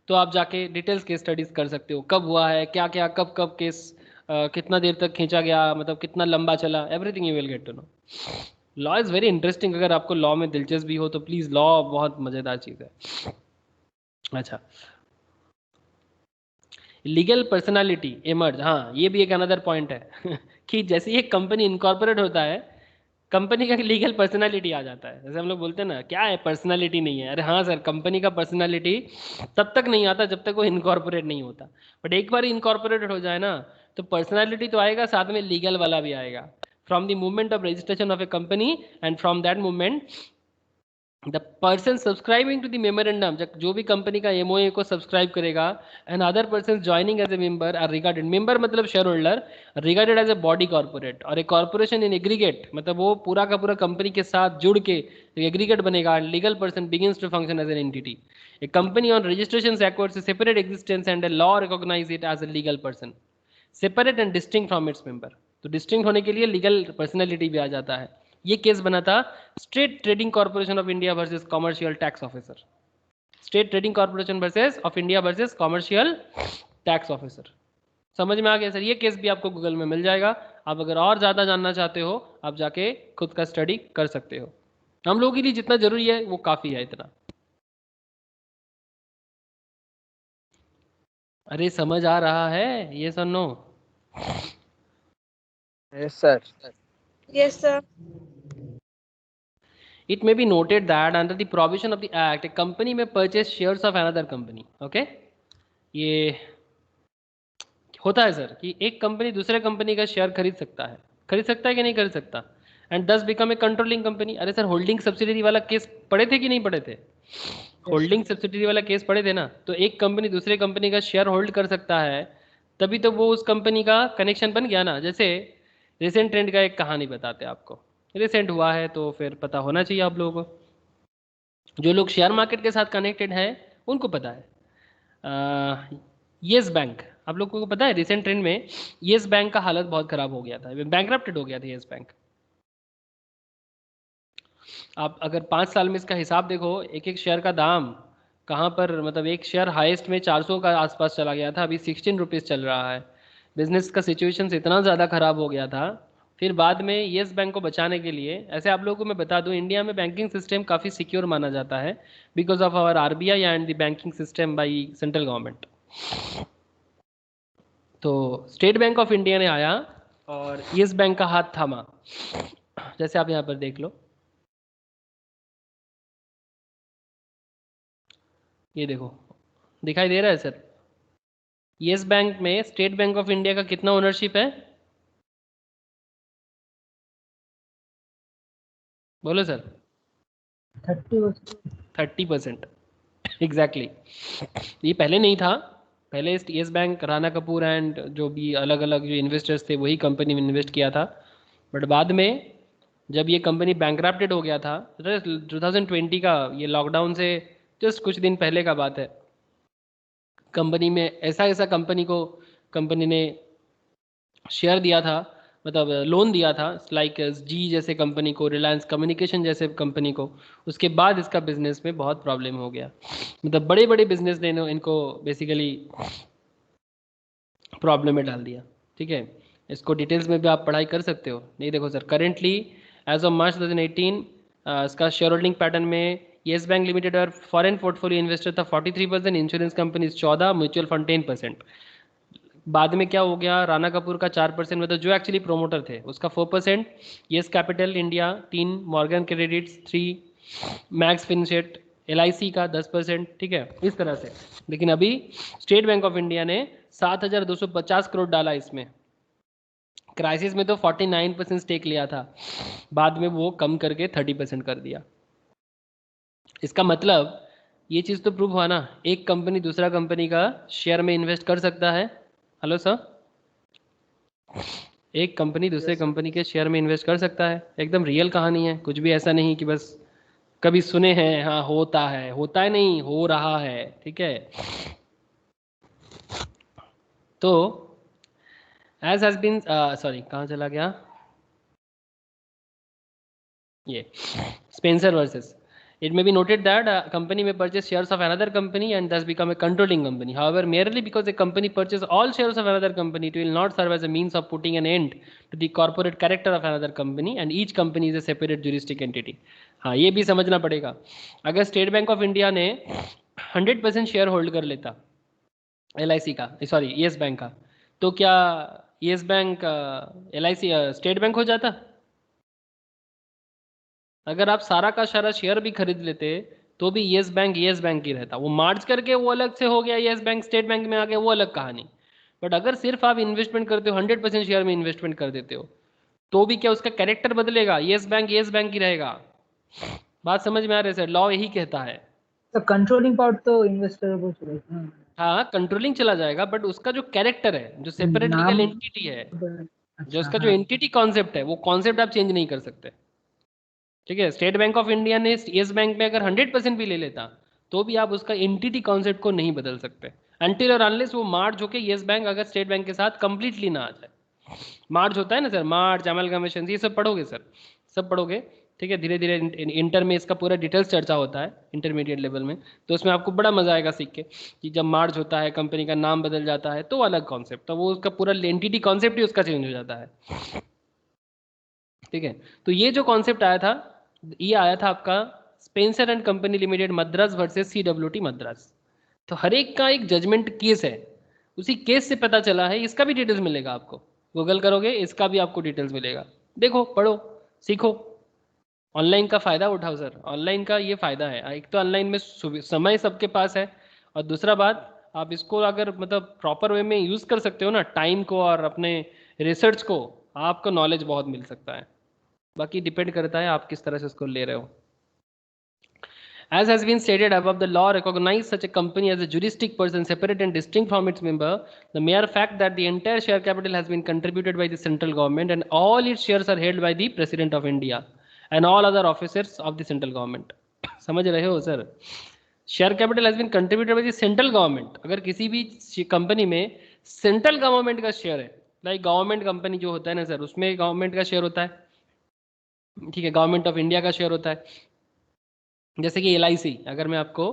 Speaker 1: तो आप जाके डिटेल्स केस स्टडीज कर सकते हो, कब हुआ है, क्या क्या, कब कब केस कितना देर तक खींचा गया, मतलब कितना लंबा चला, everything you will get to know. Law is very interesting, अगर आपको लॉ में दिलचस्पी हो तो प्लीज़, लॉ बहुत मज़ेदार चीज़ है। अच्छा, लीगल पर्सनालिटी इमर्ज, हाँ ये भी एक अनदर पॉइंट है कि जैसे ही एक कंपनी इनकॉर्पोरेट होता है, कंपनी का लीगल पर्सनालिटी आ जाता है। जैसे हम लोग बोलते हैं ना क्या है पर्सनालिटी नहीं है, अरे हाँ सर, कंपनी का पर्सनालिटी तब तक नहीं आता जब तक वो इनकॉर्पोरेट नहीं होता, बट एक बार इनकॉर्पोरेटेड हो जाए ना तो पर्सनालिटी तो आएगा, साथ में लीगल वाला भी आएगा। From the movement of registration of a company and from that movement the person subscribing to the memorandum, जो भी कंपनी का एमओए को सब्सक्राइब करेगा, and other person joining as a member are regarded, member मतलब share holder, regarded as a body corporate, और a corporation in aggregate मतलब वो पूरा का पूरा कंपनी के साथ जुड़ के एग्रीगेट बनेगा। Legal person begins to function as an entity. A company on registration acquires a separate existence and a law recognise it as a legal person, separate and distinct from its member. तो distinct होने के लिए legal personality भी आ जाता है। ये case बना था state trading corporation of India versus commercial tax officer, state trading corporation versus of India versus commercial tax officer. समझ में आ गया सर? ये केस भी आपको गूगल में मिल जाएगा। आप अगर और ज़्यादा जानना चाहते हो आप जाके खुद का स्टडी कर सकते हो। हम लोगों के लिए जितना जरूरी है वो काफ़ी है इतना। अरे समझ आ रहा है ये sir? No?
Speaker 2: Yes, sir.
Speaker 6: Yes, sir.
Speaker 1: It may be noted that under the provision of the act, a company may purchase shares of another company. Okay? ये होता है सर कि एक कंपनी दूसरे कंपनी का शेयर खरीद सकता है कि नहीं खरीद सकता, एंड दस बिकम ए कंट्रोलिंग कंपनी। अरे सर होल्डिंग सब्सिडरी वाला केस पढ़े थे कि नहीं पढ़े थे? होल्डिंग सब्सिडरी वाला केस पढ़े थे ना? तो एक कंपनी दूसरे कंपनी का शेयर होल्ड कर सकता है, तभी तो वो उस कंपनी का कनेक्शन बन गया ना। जैसे रिसेंट ट्रेंड का एक कहानी बताते हैं आपको, रिसेंट हुआ है तो फिर पता होना चाहिए आप लोगों को। जो लोग शेयर मार्केट के साथ कनेक्टेड हैं उनको पता है। येस बैंक, आप लोगों को पता है रिसेंट ट्रेंड में येस बैंक का हालत बहुत खराब हो गया था, बैंकरप्टेड हो गया था येस बैंक। आप अगर 5 साल में इसका हिसाब देखो, एक एक शेयर का दाम कहाँ पर, मतलब एक शेयर हाईएस्ट में 400 का आसपास चला गया था, अभी 16 रुपीज़ चल रहा है। बिजनेस का सिचुएशन इतना ज़्यादा ख़राब हो गया था। फिर बाद में येस बैंक को बचाने के लिए, ऐसे आप लोगों को मैं बता दूं, इंडिया में बैंकिंग सिस्टम काफ़ी सिक्योर माना जाता है because of our RBI and the banking system by central government. तो स्टेट बैंक ऑफ इंडिया ने आया और येस बैंक का हाथ थामा, जैसे आप यहाँ पर देख लो, ये देखो दिखाई दे रहा है सर? येस बैंक में स्टेट बैंक ऑफ इंडिया का कितना ओनरशिप है? बोलो सर। 30%। एग्जैक्टली। ये पहले नहीं था, पहले yes bank Rana Kapoor and जो भी अलग अलग जो इन्वेस्टर्स थे वही कंपनी में इन्वेस्ट किया था, बट बाद में जब ये कंपनी बैंकरप्टेड हो गया था 2020 का, ये लॉकडाउन से जस्ट कुछ दिन पहले का बात है, कंपनी में ऐसा कंपनी ने शेयर दिया था, मतलब लोन दिया था, लाइक जी जैसे कंपनी को, रिलायंस कम्युनिकेशन जैसे कंपनी को। उसके बाद इसका बिजनेस में बहुत प्रॉब्लम हो गया, मतलब बड़े बड़े बिजनेस ने इनको बेसिकली प्रॉब्लम में डाल दिया। ठीक है, इसको डिटेल्स में भी आप पढ़ाई कर सकते हो। नहीं देखो sir, currently as of March 2018 इसका शेयर होल्डिंग पैटर्न में येस बैंक लिमिटेड और फॉरेन पोर्टफोलियो इन्वेस्टर था 43%, इंश्योरेंस कंपनी 14%, म्यूचुअल फंड 10%। बाद में क्या हो गया, राणा कपूर का 4%, मतलब जो एक्चुअली प्रोमोटर थे उसका 4%, Yes Capital India 3, Morgan credits 3, Max Finset, LIC का 10%, ठीक है, इस तरह से। लेकिन अभी स्टेट बैंक ऑफ इंडिया ने 7,250 करोड़ डाला इसमें। क्राइसिस में तो 49% स्टेक लिया था, बाद में वो कम करके 30% कर दिया। इसका मतलब ये चीज़ तो प्रूव हुआ ना, एक कंपनी दूसरा कंपनी का शेयर में इन्वेस्ट कर सकता है। हेलो सर, एक कंपनी दूसरे कंपनी के शेयर में इन्वेस्ट कर सकता है, एकदम रियल कहानी है, कुछ भी ऐसा नहीं कि बस कभी सुने हैं, हाँ होता है नहीं, हो रहा है, ठीक है। तो एज हैज बीन, सॉरी कहाँ चला गया ये, Spencer versus, it may be noted that a company may purchase shares of another company and thus become a controlling company. However, merely because a company purchases all shares of another company, it will not serve as a means of putting an end to the corporate character of another company, and each company is a separate juristic entity. हाँ, ये भी समझना पड़ेगा। अगर state Bank of India ने 100% share hold कर लेता LIC का, सॉरी येस बैंक का, तो क्या yes bank LIC state bank हो जाता? अगर आप सारा का सारा शेयर भी खरीद लेते तो भी येस बैंक ही रहता। वो मार्च करके वो अलग से हो गया, येस बैंक स्टेट बैंक में आ गया, वो अलग कहानी। बट अगर सिर्फ आप इन्वेस्टमेंट करते हो, 100% शेयर में इन्वेस्टमेंट कर देते हो, तो भी क्या उसका कैरेक्टर बदलेगा? येस बैंक ही रहेगा। बात समझ में आ रही है सर? लॉ यही कहता है।
Speaker 7: तो कंट्रोलिंग पार्ट तो इन्वेस्टर को चलेगा।
Speaker 1: हाँ, कंट्रोलिंग चला जाएगा, बट उसका जो कैरेक्टर है, जो सेपरेट लीगल एंटिटी है, जो उसका जो एंटिटी कॉन्सेप्ट है, वो कॉन्सेप्ट आप चेंज नहीं कर सकते, ठीक है। स्टेट बैंक ऑफ इंडिया ने येस बैंक में अगर 100% भी ले लेता तो भी आप उसका एंटिटी कॉन्सेप्ट को नहीं बदल सकते, अनटिल और अनलेस वो मार्च होके येस बैंक अगर स्टेट बैंक के साथ कंप्लीटली ना आ जाए। मार्च होता है ना सर, मार्च, अमलगमेशन, ये सब पढ़ोगे सर, सब पढ़ोगे, ठीक है। धीरे धीरे इंटर में इसका पूरा डिटेल्स चर्चा होता है, इंटरमीडिएट लेवल में, तो उसमें आपको बड़ा मजा आएगा सीख के कि जब मार्च होता है, कंपनी का नाम बदल जाता है, तो अलग कॉन्सेप्ट, तो वो उसका पूरा एंटिटी कॉन्सेप्ट ही उसका चेंज हो जाता है, ठीक है। तो ये जो कॉन्सेप्ट आया था, ये आया था आपका Spencer and company limited Madras versus CWT Madras. तो हर एक का एक जजमेंट केस है, उसी केस से पता चला है, इसका भी डिटेल्स मिलेगा आपको, गूगल करोगे इसका भी आपको डिटेल्स मिलेगा। देखो, पढ़ो, सीखो, ऑनलाइन का फ़ायदा उठाओ सर, ऑनलाइन का ये फ़ायदा है, एक तो ऑनलाइन में समय सबके पास है, और दूसरा बात आप इसको अगर मतलब प्रॉपर वे में यूज़ कर सकते हो ना, टाइम को और अपने रिसर्च को, आपको नॉलेज बहुत मिल सकता है। बाकी डिपेंड करता है आप किस तरह से उसको ले रहे हो। As has been stated above, the law recognizes such a company as a juristic person separate and distinct from its member. The mere fact that the entire share capital has been contributed by the central government and all its shares are held by the President of India and all other officers of the central government. समझ रहे हो sir? Share capital has been contributed by the central government. अगर किसी भी कंपनी में central government का share है, लाइक गवर्नमेंट कंपनी जो होता है ना सर, उसमें गवर्नमेंट का शेयर होता है, ठीक है, गवर्नमेंट ऑफ इंडिया का शेयर होता है। जैसे कि LIC, अगर मैं आपको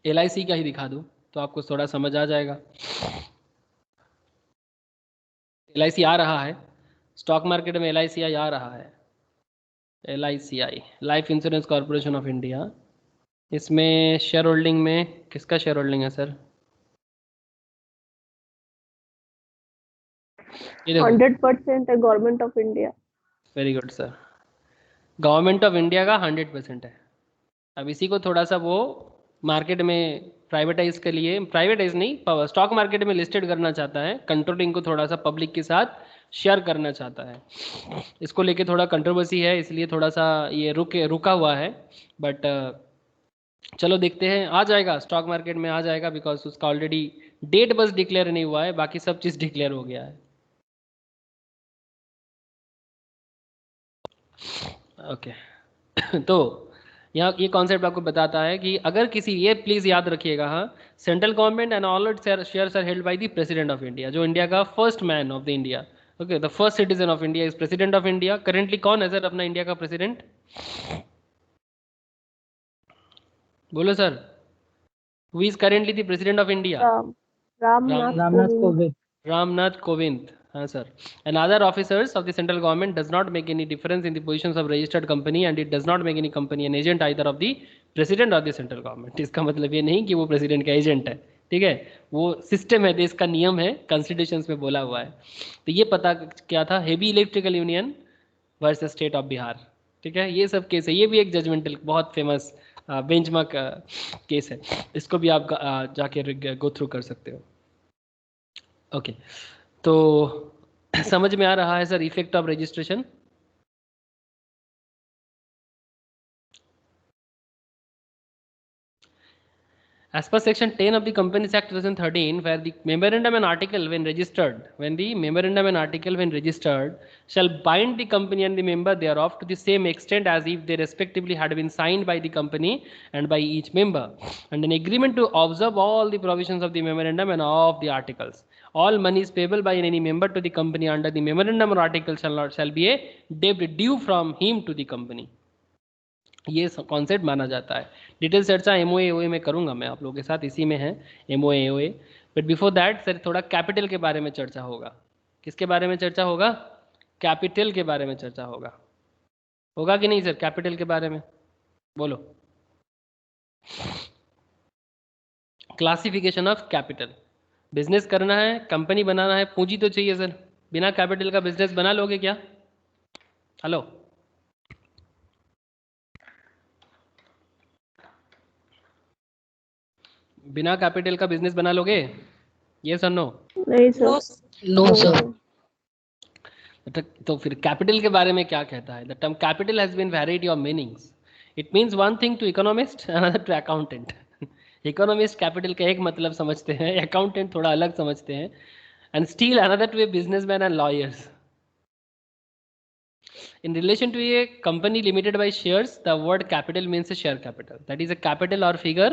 Speaker 1: LIC का ही दिखा दूं तो आपको थोड़ा समझ आ जाएगा। LIC आ रहा है स्टॉक मार्केट में, LICI आ रहा है, LICI life insurance corporation of India. इसमें शेयर होल्डिंग में किसका शेयर होल्डिंग है सर? ये देखो,
Speaker 5: 100% है government of India.
Speaker 1: Very good sir, government of India का 100% है। अब इसी को थोड़ा सा वो मार्केट में प्राइवेटाइज के लिए, प्राइवेटाइज नहीं, स्टॉक मार्केट में लिस्टेड करना चाहता है, कंट्रोलिंग को थोड़ा सा पब्लिक के साथ शेयर करना चाहता है। इसको लेके थोड़ा कंट्रोवर्सी है, इसलिए थोड़ा सा ये रुका हुआ है, बट चलो देखते हैं, आ जाएगा स्टॉक मार्केट में, आ जाएगा, बिकॉज उसका ऑलरेडी डेट बस डिक्लेयर नहीं हुआ है, बाकी सब चीज़ डिक्लेयर हो गया है। ओके तो यहाँ ये कॉन्सेप्ट आपको बताता है कि अगर किसी, ये प्लीज़ याद रखिएगा, हाँ, central government and all shares are held by the president of India, जो इंडिया का first man of the India, okay, the first citizen of India is president of India. Currently कौन है सर अपना India का president? बोलो sir, who is currently the president of India?
Speaker 5: Ramnath
Speaker 7: Ramnath
Speaker 5: Kovind.
Speaker 7: Kovind.
Speaker 1: Ramnath Kovind, हाँ sir, and other officers of the central government does not make any difference in the positions of registered company and it does not make any company an agent either of the president or the central government. इसका मतलब ये नहीं कि वो president का agent है, ठीक है, वो सिस्टम है, देश का नियम है, कॉन्स्टिट्यूशन में बोला हुआ है। तो ये पता क्या था, heavy electrical union versus state of Bihar, ठीक है, ये सब केस है, ये भी एक जजमेंटल बहुत फेमस बेंचमार्क केस है, इसको भी आप जाके गो थ्रू कर सकते हो। ओके तो समझ में आ रहा है sir effect of registration? As per section 10 of the Companies Act 2013, where the memorandum and article when registered shall bind the company and the member thereof to the same extent as if they respectively had been signed by the company and by each member, and an agreement to observe all the provisions of the memorandum and of the articles. All monies payable by any member to the company under the memorandum or article shall be a debt due from him to the company. ये concept माना जाता है। Detail चर्चा MOA AOA में करूंगा मैं आप लोगों के साथ, इसी में है MOA AOA. But before that sir थोड़ा कैपिटल के बारे में चर्चा होगा। किसके बारे में चर्चा होगा? कैपिटल के बारे में चर्चा होगा। होगा कि नहीं सर कैपिटल के बारे में? बोलो। Classification of capital. बिजनेस करना है, कंपनी बनाना है, पूंजी तो चाहिए सर। बिना कैपिटल का बिजनेस बना लोगे क्या? हेलो, बिना कैपिटल का बिजनेस बना लोगे? ये सर नो?
Speaker 5: नहीं सर।
Speaker 4: No sir.
Speaker 1: तो फिर कैपिटल के बारे में क्या कहता है? The term capital has been variety of meanings. It means one thing to economist, another to accountant. Economist capital का एक मतलब समझते हैं, अकाउंटेंट थोड़ा अलग समझते हैं, and still another to a businessman and lawyers. In relation to a company limited by shares, the word capital means a share capital. That is a capital or figure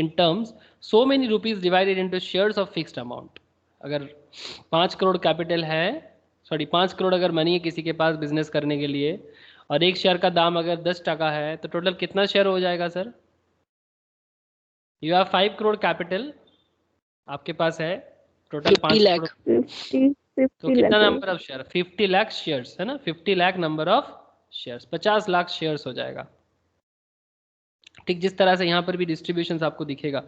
Speaker 1: in terms so many rupees divided into shares of fixed amount. अगर 5 crore capital है, sorry 5 crore अगर money है किसी के पास business करने के लिए, और एक शेयर का दाम अगर 10 टका है, तो टोटल कितना शेयर हो जाएगा sir? You have 5 crore capital, आपके पास है टोटल 5 लाख, तो कितना number of share? 50 lakh shares है ना, 50 lakh number of shares, 50 lakh shares हो जाएगा। ठीक जिस तरह से यहाँ पर भी डिस्ट्रीब्यूशन आपको दिखेगा।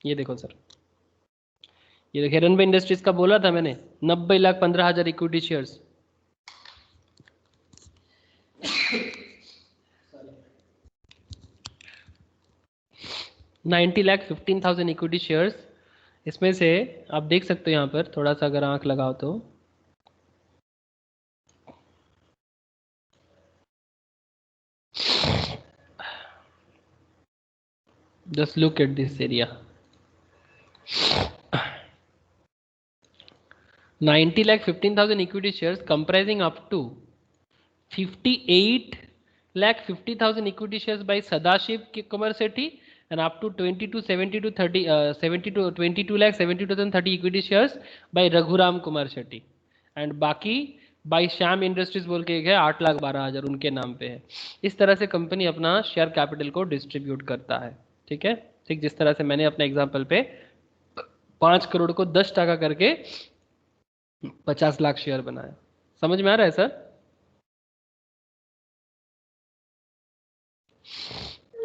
Speaker 1: ये देखो सर, ये देखिए हिरनभाई इंडस्ट्रीज का बोला था मैंने, 90,15,000 इक्विटी शेयर्स। $90,15,000 equity shares. इसमें से आप देख सकते हो यहाँ पर थोड़ा सा अगर आंख लगाओ तो just look at this area. 90,15,000 equity shares comprising up to 58,50,000 equity shares by Sadashiv Kumarsethi and up to 22,70,030 equity shares by Raghuram Kumar Shetty, and बाकी बाई श्याम इंडस्ट्रीज बोल के एक है 8,12,000 उनके नाम पे है। इस तरह से कंपनी अपना शेयर कैपिटल को डिस्ट्रीब्यूट करता है। ठीक है, ठीक जिस तरह से मैंने अपने एग्जांपल पे 5 करोड़ को 10 टका करके 50 लाख शेयर बनाया। समझ में आ रहा है सर?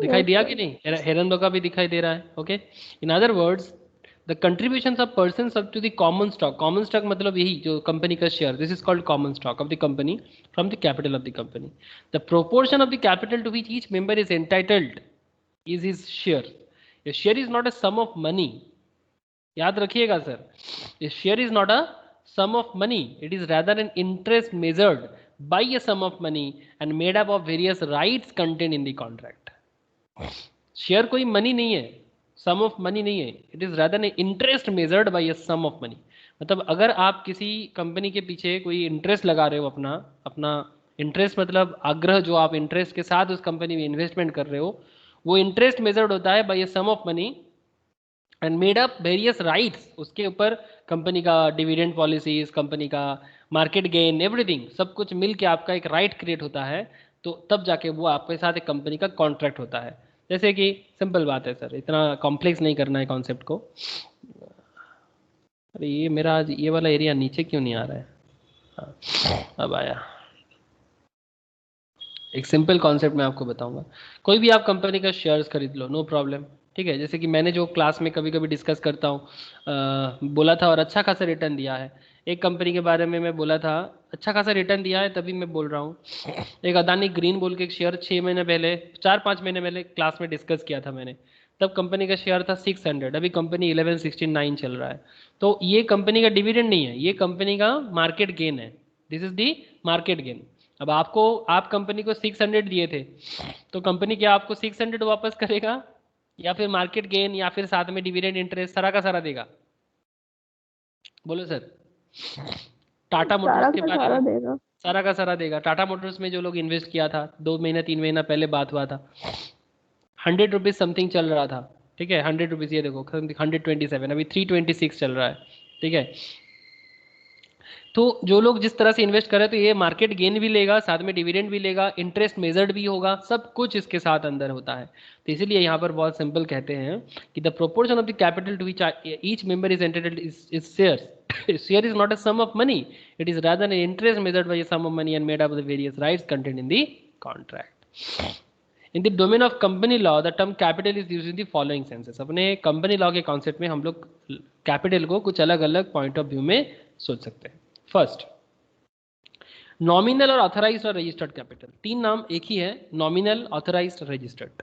Speaker 1: दिखाई दिया कि नहीं? हेरंदो का भी दिखाई दे रहा है। Okay, in other words the contributions of persons up to the common stock. Common stock मतलब यही जो कंपनी का share, this is called common stock of the company from the capital of the company. The proportion of the capital to which each member is entitled is his share. A share is not a sum of money, याद रखिएगा sir, a share is not a sum of money, it is rather an interest measured by a sum of money and made up of various rights contained in the contract. Share कोई money नहीं है, सम of money नहीं है, it is rather an interest measured by a sum of money। मतलब अगर आप किसी company के पीछे कोई इंटरेस्ट लगा रहे हो, अपना इंटरेस्ट मतलब आग्रह, जो आप इंटरेस्ट के साथ उस कंपनी में इन्वेस्टमेंट कर रहे हो, वो इंटरेस्ट मेजर्ड होता है by a sum of money and made up various rights. उसके ऊपर कंपनी का डिविडेंड पॉलिसीज, कंपनी का मार्केट गेन, एवरीथिंग सब कुछ मिल के आपका एक राइट क्रिएट होता है, तो तब जाके वो आपके साथ एक कंपनी का कॉन्ट्रैक्ट होता है। जैसे कि सिंपल बात है सर, इतना कॉम्प्लेक्स नहीं करना है कॉन्सेप्ट को। अरे ये मेरा आज ये वाला एरिया नीचे क्यों नहीं आ रहा है? हाँ, अब आया। एक सिंपल कॉन्सेप्ट मैं आपको बताऊंगा। कोई भी आप कंपनी का शेयर्स खरीद लो, नो प्रॉब्लम, ठीक है। जैसे कि मैंने जो क्लास में कभी कभी डिस्कस करता हूँ, बोला था और अच्छा खासा रिटर्न दिया है। एक कंपनी के बारे में मैं बोला था, अच्छा खासा रिटर्न दिया है, तभी मैं बोल रहा हूँ। एक अदानी ग्रीन बोल के एक शेयर 6 महीने पहले, 4-5 महीने पहले क्लास में डिस्कस किया था मैंने। तब कंपनी का शेयर था 600, अभी कंपनी 1169 चल रहा है। तो ये कंपनी का डिविडेंड नहीं है, ये कंपनी का मार्केट गेन है। This is the market gain. अब आपको, आप कंपनी को 600 दिए थे, तो कंपनी क्या आपको 600 वापस करेगा, या फिर मार्केट गेन, या फिर साथ में डिविडेंड इंटरेस्ट सारा का सारा देगा? बोलो सर। टाटा मोटर्स
Speaker 5: सारा
Speaker 1: के
Speaker 5: का
Speaker 1: बारे
Speaker 5: सारा
Speaker 1: में,
Speaker 5: देगा।
Speaker 1: सारा का सारा देगा। टाटा मोटर्स में जो लोग इन्वेस्ट किया था, 2 महीना 3 महीना पहले बात हुआ था, 100 रुपीज समथिंग चल रहा था, ठीक है। 100 रुपीज, ये देखो 127, अभी 326 चल रहा है, ठीक है। तो जो लोग जिस तरह से इन्वेस्ट करें, तो ये मार्केट गेन भी लेगा, साथ में डिविडेंड भी लेगा, इंटरेस्ट मेजर्ड भी होगा, सब कुछ इसके साथ अंदर होता है। तो इसीलिए यहाँ पर बहुत सिंपल कहते हैं कि the proportion of the capital to which each member is entitled is shares. Share is not a sum of money, it is rather an interest measured by a sum of money and made up of the various rights content in the contract. In the domain of company law the term capital is used in the following senses. अपने company law के concept में हम लोग capital को कुछ अलग अलग point of view में सोच सकते हैं। फर्स्ट, नॉमिनल और ऑथराइज्ड और रजिस्टर्ड कैपिटल। तीन नाम एक ही है, nominal, authorised, registered.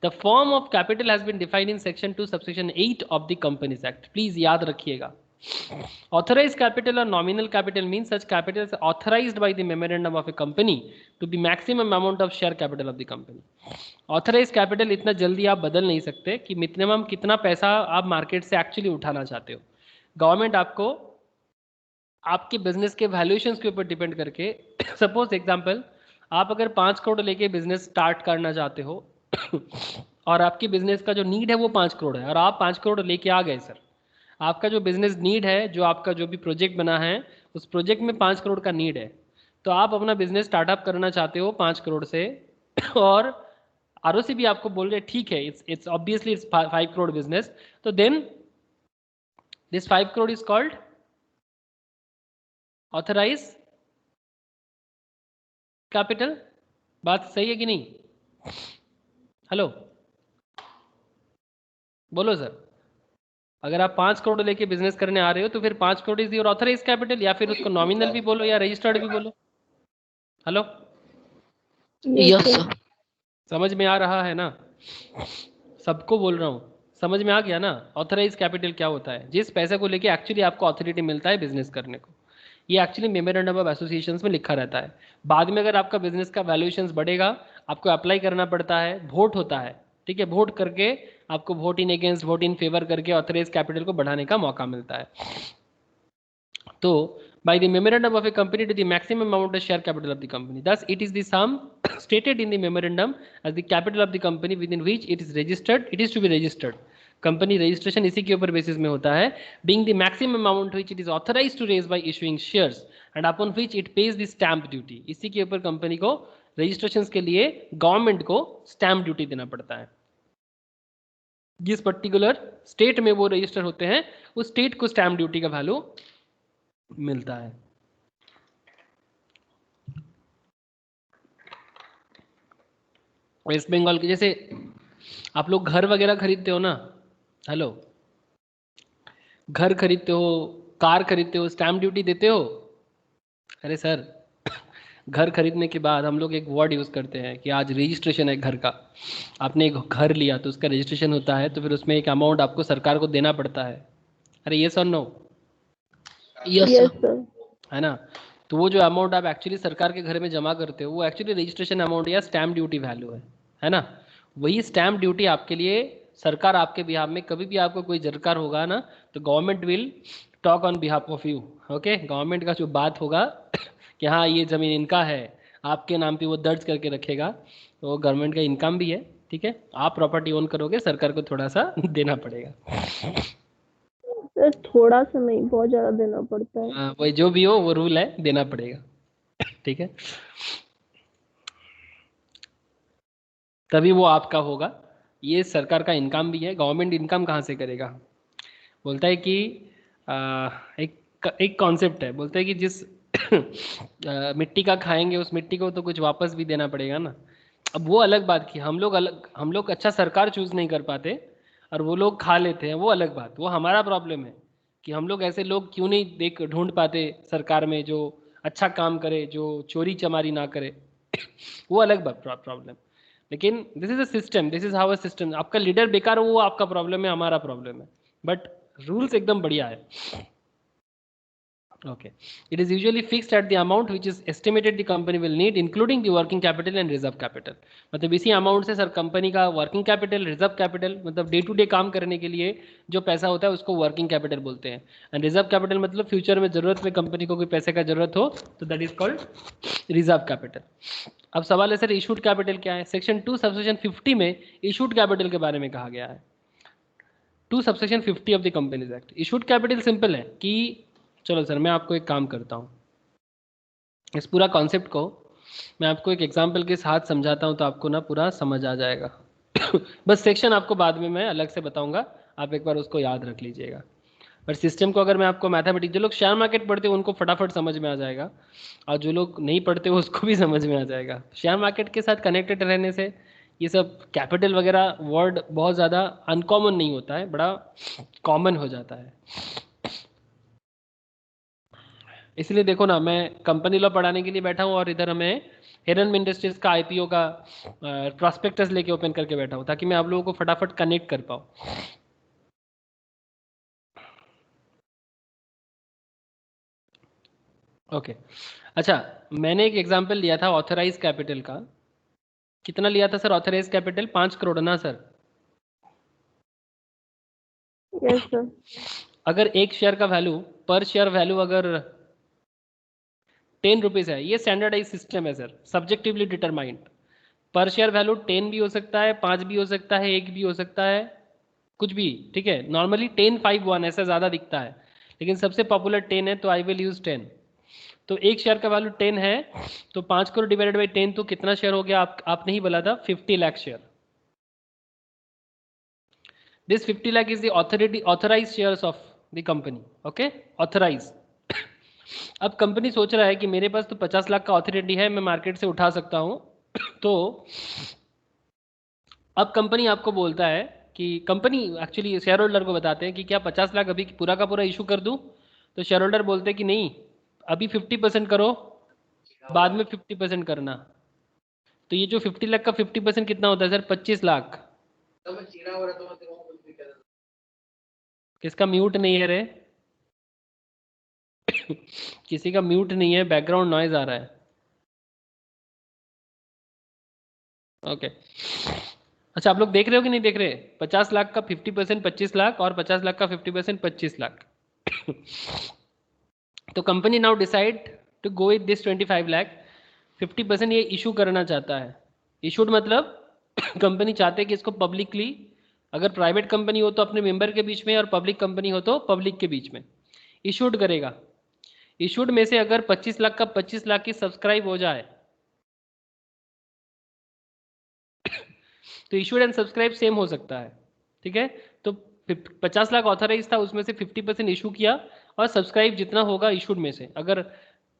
Speaker 1: The form of capital has been defined in section 2 subsection 8 of the companies act. Please याद रखिएगा, authorized capital or nominal capital means such capital is authorized by the memorandum of a company to the maximum amount of share capital of the company. Authorized capital इतना जल्दी आप बदल नहीं सकते कि minimum कितना पैसा आप मार्केट से एक्चुअली उठाना चाहते हो। गवर्नमेंट आपको आपके बिजनेस के वैल्यूएशन के ऊपर डिपेंड करके सपोज एग्जांपल, आप अगर 5 करोड़ लेके बिजनेस स्टार्ट करना चाहते हो और आपके बिजनेस का जो नीड है वो 5 करोड़ है, और आप 5 करोड़ लेके आ गए सर, आपका जो बिजनेस नीड है, जो आपका जो भी प्रोजेक्ट बना है, उस प्रोजेक्ट में 5 करोड़ का नीड है, तो आप अपना बिजनेस स्टार्टअप करना चाहते हो 5 करोड़ से, और आरओसी भी आपको बोल रहे ठीक है, it's obviously it's 5 crore business, तो then this 5 crore is called authorise capital. बात सही है कि नहीं? हेलो, बोलो सर। अगर आप 5 करोड़ लेके बिजनेस करने आ रहे हो, तो फिर 5 crore is your authorise capital, या फिर उसको नॉमिनल भी बोलो या रजिस्टर्ड भी बोलो। Hello,
Speaker 4: Yes, sir.
Speaker 1: समझ में आ रहा है ना? सबको बोल रहा हूँ, समझ में आ गया ना? ऑथराइज कैपिटल क्या होता है? जिस पैसे को लेके एक्चुअली आपको अथॉरिटी मिलता है बिजनेस करने को। ये एक्चुअली मेमोरेंडम ऑफ एसोसिएशन में लिखा रहता है। बाद में अगर आपका बिजनेस का वैल्यूएशन बढ़ेगा, आपको अप्लाई करना पड़ता है, वोट होता है, ठीक है, वोट करके आपको vote in against, vote in favour करके ऑथराइज कैपिटल को बढ़ाने का मौका मिलता है। तो by the memorandum of a company to the maximum amount of share capital of the company. Thus, it is the sum stated in the memorandum as the capital of the company within which it is registered. It is to be registered. Company registration इसी के ऊपर basis में होता है, being the maximum amount which it is authorized to raise by issuing shares and upon which it pays the stamp duty. इसी के ऊपर company को रजिस्ट्रेशन के लिए गवर्नमेंट को स्टैम्प ड्यूटी देना पड़ता है। जिस पर्टिकुलर स्टेट में वो रजिस्टर होते हैं, उस स्टेट को स्टैम्प ड्यूटी का वैल्यू मिलता है। वेस्ट बंगाल के जैसे आप लोग घर वगैरह खरीदते हो ना, हेलो, घर खरीदते हो, कार खरीदते हो, स्टैम्प ड्यूटी देते हो? अरे सर, घर खरीदने के बाद हम लोग एक वर्ड यूज़ करते हैं कि आज रजिस्ट्रेशन है घर का। आपने एक घर लिया तो उसका रजिस्ट्रेशन होता है, तो फिर उसमें एक अमाउंट आपको सरकार को देना पड़ता है। अरे ये sir, no?
Speaker 4: Yes,
Speaker 5: Yes,
Speaker 4: sir.
Speaker 5: sir.
Speaker 1: है ना? तो वो जो अमाउंट आप एक्चुअली सरकार के घर में जमा करते हो, वो एक्चुअली रजिस्ट्रेशन अमाउंट या स्टैम्प ड्यूटी वैल्यू है ना? वही स्टैम्प ड्यूटी आपके लिए सरकार आपके बिहाफ में, कभी भी आपको कोई दरकार होगा ना, तो government will talk on behalf of you. Okay, government का जो बात होगा कि हाँ ये ज़मीन इनका है, आपके नाम पे वो दर्ज करके रखेगा, तो वो गवर्नमेंट का इनकम भी है, ठीक है। आप प्रॉपर्टी ओन करोगे, सरकार को थोड़ा सा देना पड़ेगा।
Speaker 5: सर थोड़ा सा नहीं, बहुत ज्यादा देना पड़ता है।
Speaker 1: वही जो भी हो, वो रूल है, देना पड़ेगा, ठीक है। तभी वो आपका होगा। ये सरकार का इनकम भी है। गवर्नमेंट इनकम कहाँ से करेगा? बोलता है कि एक कॉन्सेप्ट है, बोलते हैं कि जिस मिट्टी का खाएंगे उस मिट्टी को तो कुछ वापस भी देना पड़ेगा ना। अब वो अलग बात की हम लोग अच्छा सरकार चूज नहीं कर पाते और वो लोग खा लेते हैं, वो अलग बात, वो हमारा प्रॉब्लम है कि हम लोग ऐसे लोग क्यों नहीं ढूंढ पाते सरकार में जो अच्छा काम करे, जो चोरी चमारी ना करे। वो अलग प्रॉब्लम। लेकिन this is a system, this is how a system. आपका लीडर बेकार हो वो आपका प्रॉब्लम है, हमारा प्रॉब्लम है, बट रूल्स एकदम बढ़िया है। Okay. It is usually fixed at the amount which is estimated the company will need, including the working capital and reserve capital. मतलब इसी अमाउंट से सर कंपनी का वर्किंग कैपिटल, रिजर्व कैपिटल, मतलब day to day काम करने के लिए जो पैसा होता है उसको वर्किंग कैपिटल बोलते हैं। एंड रिजर्व कैपिटल मतलब फ्यूचर में जरूरत में कंपनी को कोई पैसे का जरूरत हो तो that is called reserve capital. अब सवाल है सर इशूड कैपिटल क्या है? सेक्शन 2 सबसेक्शन 50 में इशूड कैपिटल के बारे में कहा गया है। 2 subsection 50 of the companies act. Issued capital simple है कि चलो सर मैं आपको एक काम करता हूँ, इस पूरा कॉन्सेप्ट को मैं आपको एक एग्जांपल के साथ समझाता हूँ तो आपको ना पूरा समझ आ जाएगा। बस सेक्शन आपको बाद में मैं अलग से बताऊंगा, आप एक बार उसको याद रख लीजिएगा। पर सिस्टम को अगर मैं आपको मैथमेटिक्स, जो लोग शेयर मार्केट पढ़ते हैं उनको फटाफट समझ में आ जाएगा, और जो लोग नहीं पढ़ते उसको भी समझ में आ जाएगा। शेयर मार्केट के साथ कनेक्टेड रहने से ये सब कैपिटल वगैरह वर्ड बहुत ज़्यादा अनकॉमन नहीं होता है, बड़ा कॉमन हो जाता है। इसलिए देखो ना, मैं कंपनी लॉ पढ़ाने के लिए बैठा हूँ और इधर हमें हिरन इंडस्ट्रीज का आईपीओ का प्रॉस्पेक्टस लेके ओपन करके बैठा हूँ ताकि मैं आप लोगों को फटाफट कनेक्ट कर पाऊँ। ओके अच्छा, मैंने एक एग्जांपल लिया था ऑथराइज कैपिटल का। कितना लिया था सर ऑथराइज कैपिटल? 5 करोड़ ना सर?
Speaker 5: Yes sir.
Speaker 1: अगर एक शेयर का वैल्यू, पर शेयर वैल्यू अगर 10 रुपीज़ है, ये स्टैंडर्डाइज सिस्टम है सर, सब्जेक्टिवली डिटरमाइंड। पर शेयर वैल्यू 10 भी हो सकता है, 5 भी हो सकता है, 1 भी हो सकता है, कुछ भी, ठीक है। नॉर्मली 10, 5, 1 ऐसा ज़्यादा दिखता है, लेकिन सबसे पॉपुलर 10 है तो आई विल यूज 10। तो एक शेयर का वैल्यू 10 है तो 5 करोड़ डिवाइडेड बाई 10 तो कितना शेयर हो गया? आपने ही बोला था 50 lakh share. This 50 lakh is the authorized shares of the company. Okay, authorized. अब कंपनी सोच रहा है कि मेरे पास तो 50 लाख का ऑथोरिटी है, मैं मार्केट से उठा सकता हूं। तो अब कंपनी आपको बोलता है कि कंपनी एक्चुअली शेयर होल्डर को बताते हैं कि क्या 50 लाख अभी पूरा का पूरा इशू कर दूं? तो शेयर होल्डर बोलते हैं कि नहीं, अभी 50% करो, बाद में 50% करना। तो ये जो 50 लाख का 50% कितना होता है सर? 25 लाख। किसका म्यूट नहीं है रे? किसी का म्यूट नहीं है, बैकग्राउंड नॉइज आ रहा है। ओके अच्छा, आप लोग देख रहे हो कि नहीं देख रहे? 50 लाख का 50% 25 लाख और 50 लाख का 50% 25 लाख। तो company now decide to go with this 25 lakh. 50% ये इशू करना चाहता है। इशूड मतलब कंपनी चाहते हैं कि इसको पब्लिकली, अगर प्राइवेट कंपनी हो तो अपने मेंबर के बीच में और पब्लिक कंपनी हो तो पब्लिक के बीच में इशूड करेगा। इशूड में से अगर 25 लाख का 25 लाख की सब्सक्राइब हो जाए तो इशूड एंड सब्सक्राइब सेम हो सकता है, ठीक है। तो 50 लाख ऑथराइज था, उसमें से 50% इशू किया और सब्सक्राइब जितना होगा इशूड में से, अगर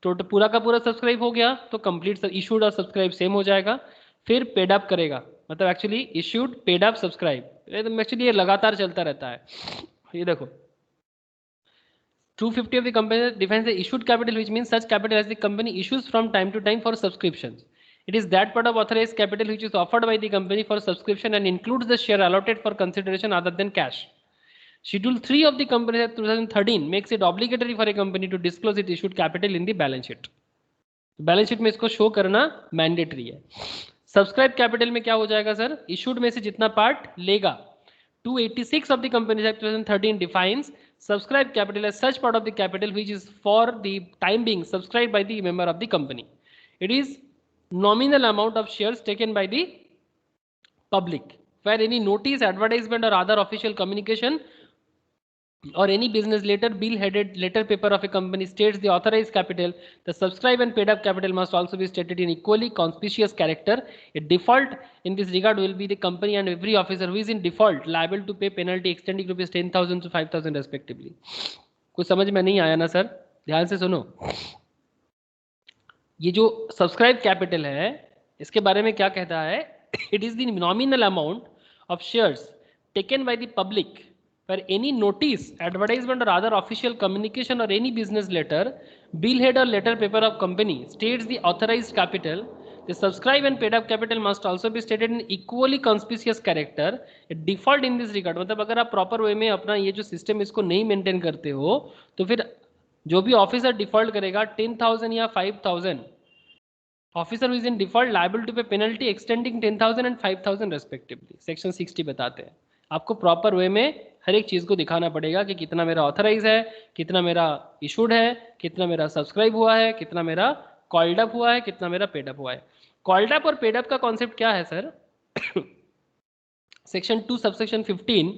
Speaker 1: टोटल पूरा का पूरा सब्सक्राइब हो गया तो कंप्लीट इशूड और सब्सक्राइब सेम हो जाएगा। फिर पेड अप करेगा, मतलब actually issued paid up subscribe, actually ये लगातार चलता रहता है। ये देखो 250 of the company defines the issued capital, which means such capital as the company issues from time to time for subscriptions. It is that part of authorized capital which is offered by the company for subscription and includes the share allotted for consideration other than cash. Schedule 3 of the Companies Act 2013 makes it obligatory for a company to disclose its issued capital in the balance sheet. Balance sheet में इसको show करना mandatory है। Subscribe capital में क्या हो जाएगा sir? Issued में से जितना पार्ट लेगा। 286 of the Companies Act 2013 defines subscribed capital as such part of the capital which is for the time being subscribed by the member of the company. It is nominal amount of shares taken by the public where any notice, advertisement or other official communication or any business letter, bill headed letter paper of a company states the authorized capital. The subscribed and paid up capital must also be stated in equally conspicuous character. A default in this regard will be the company and every officer who is in default liable to pay penalty extending rupees 10,000 to 5,000 respectively. कुछ समझ में नहीं आया ना sir? ध्यान से सुनो, ये जो सब्सक्राइब कैपिटल है इसके बारे में क्या कहता है? It is the nominal amount of shares taken by the public for any notice, advertisement or other official communication or any business letter, billhead or letter paper of company states the authorized capital. The subscribe and paid up capital must also be stated in equally conspicuous character. Default in this regard, मतलब अगर आप proper way में अपना ये जो system इसको नहीं maintain करते हो तो फिर जो भी ऑफिसर डिफॉल्ट करेगा 10,000 या 5,000, officer is in default liable to pay penalty extending 10,000 and 5,000 respectively. Section 60 बताते हैं आपको प्रॉपर वे में हर एक चीज को दिखाना पड़ेगा कि कितना मेरा ऑथराइज है, कितना मेरा इशूड है, कितना मेरा सब्सक्राइब हुआ है, कितना मेरा कॉल्ड अप हुआ है, कितना मेरा पेड अप हुआ है. कॉल्ड अप और पेड अप का कॉन्सेप्ट क्या है sir? Section 2 subsection 15,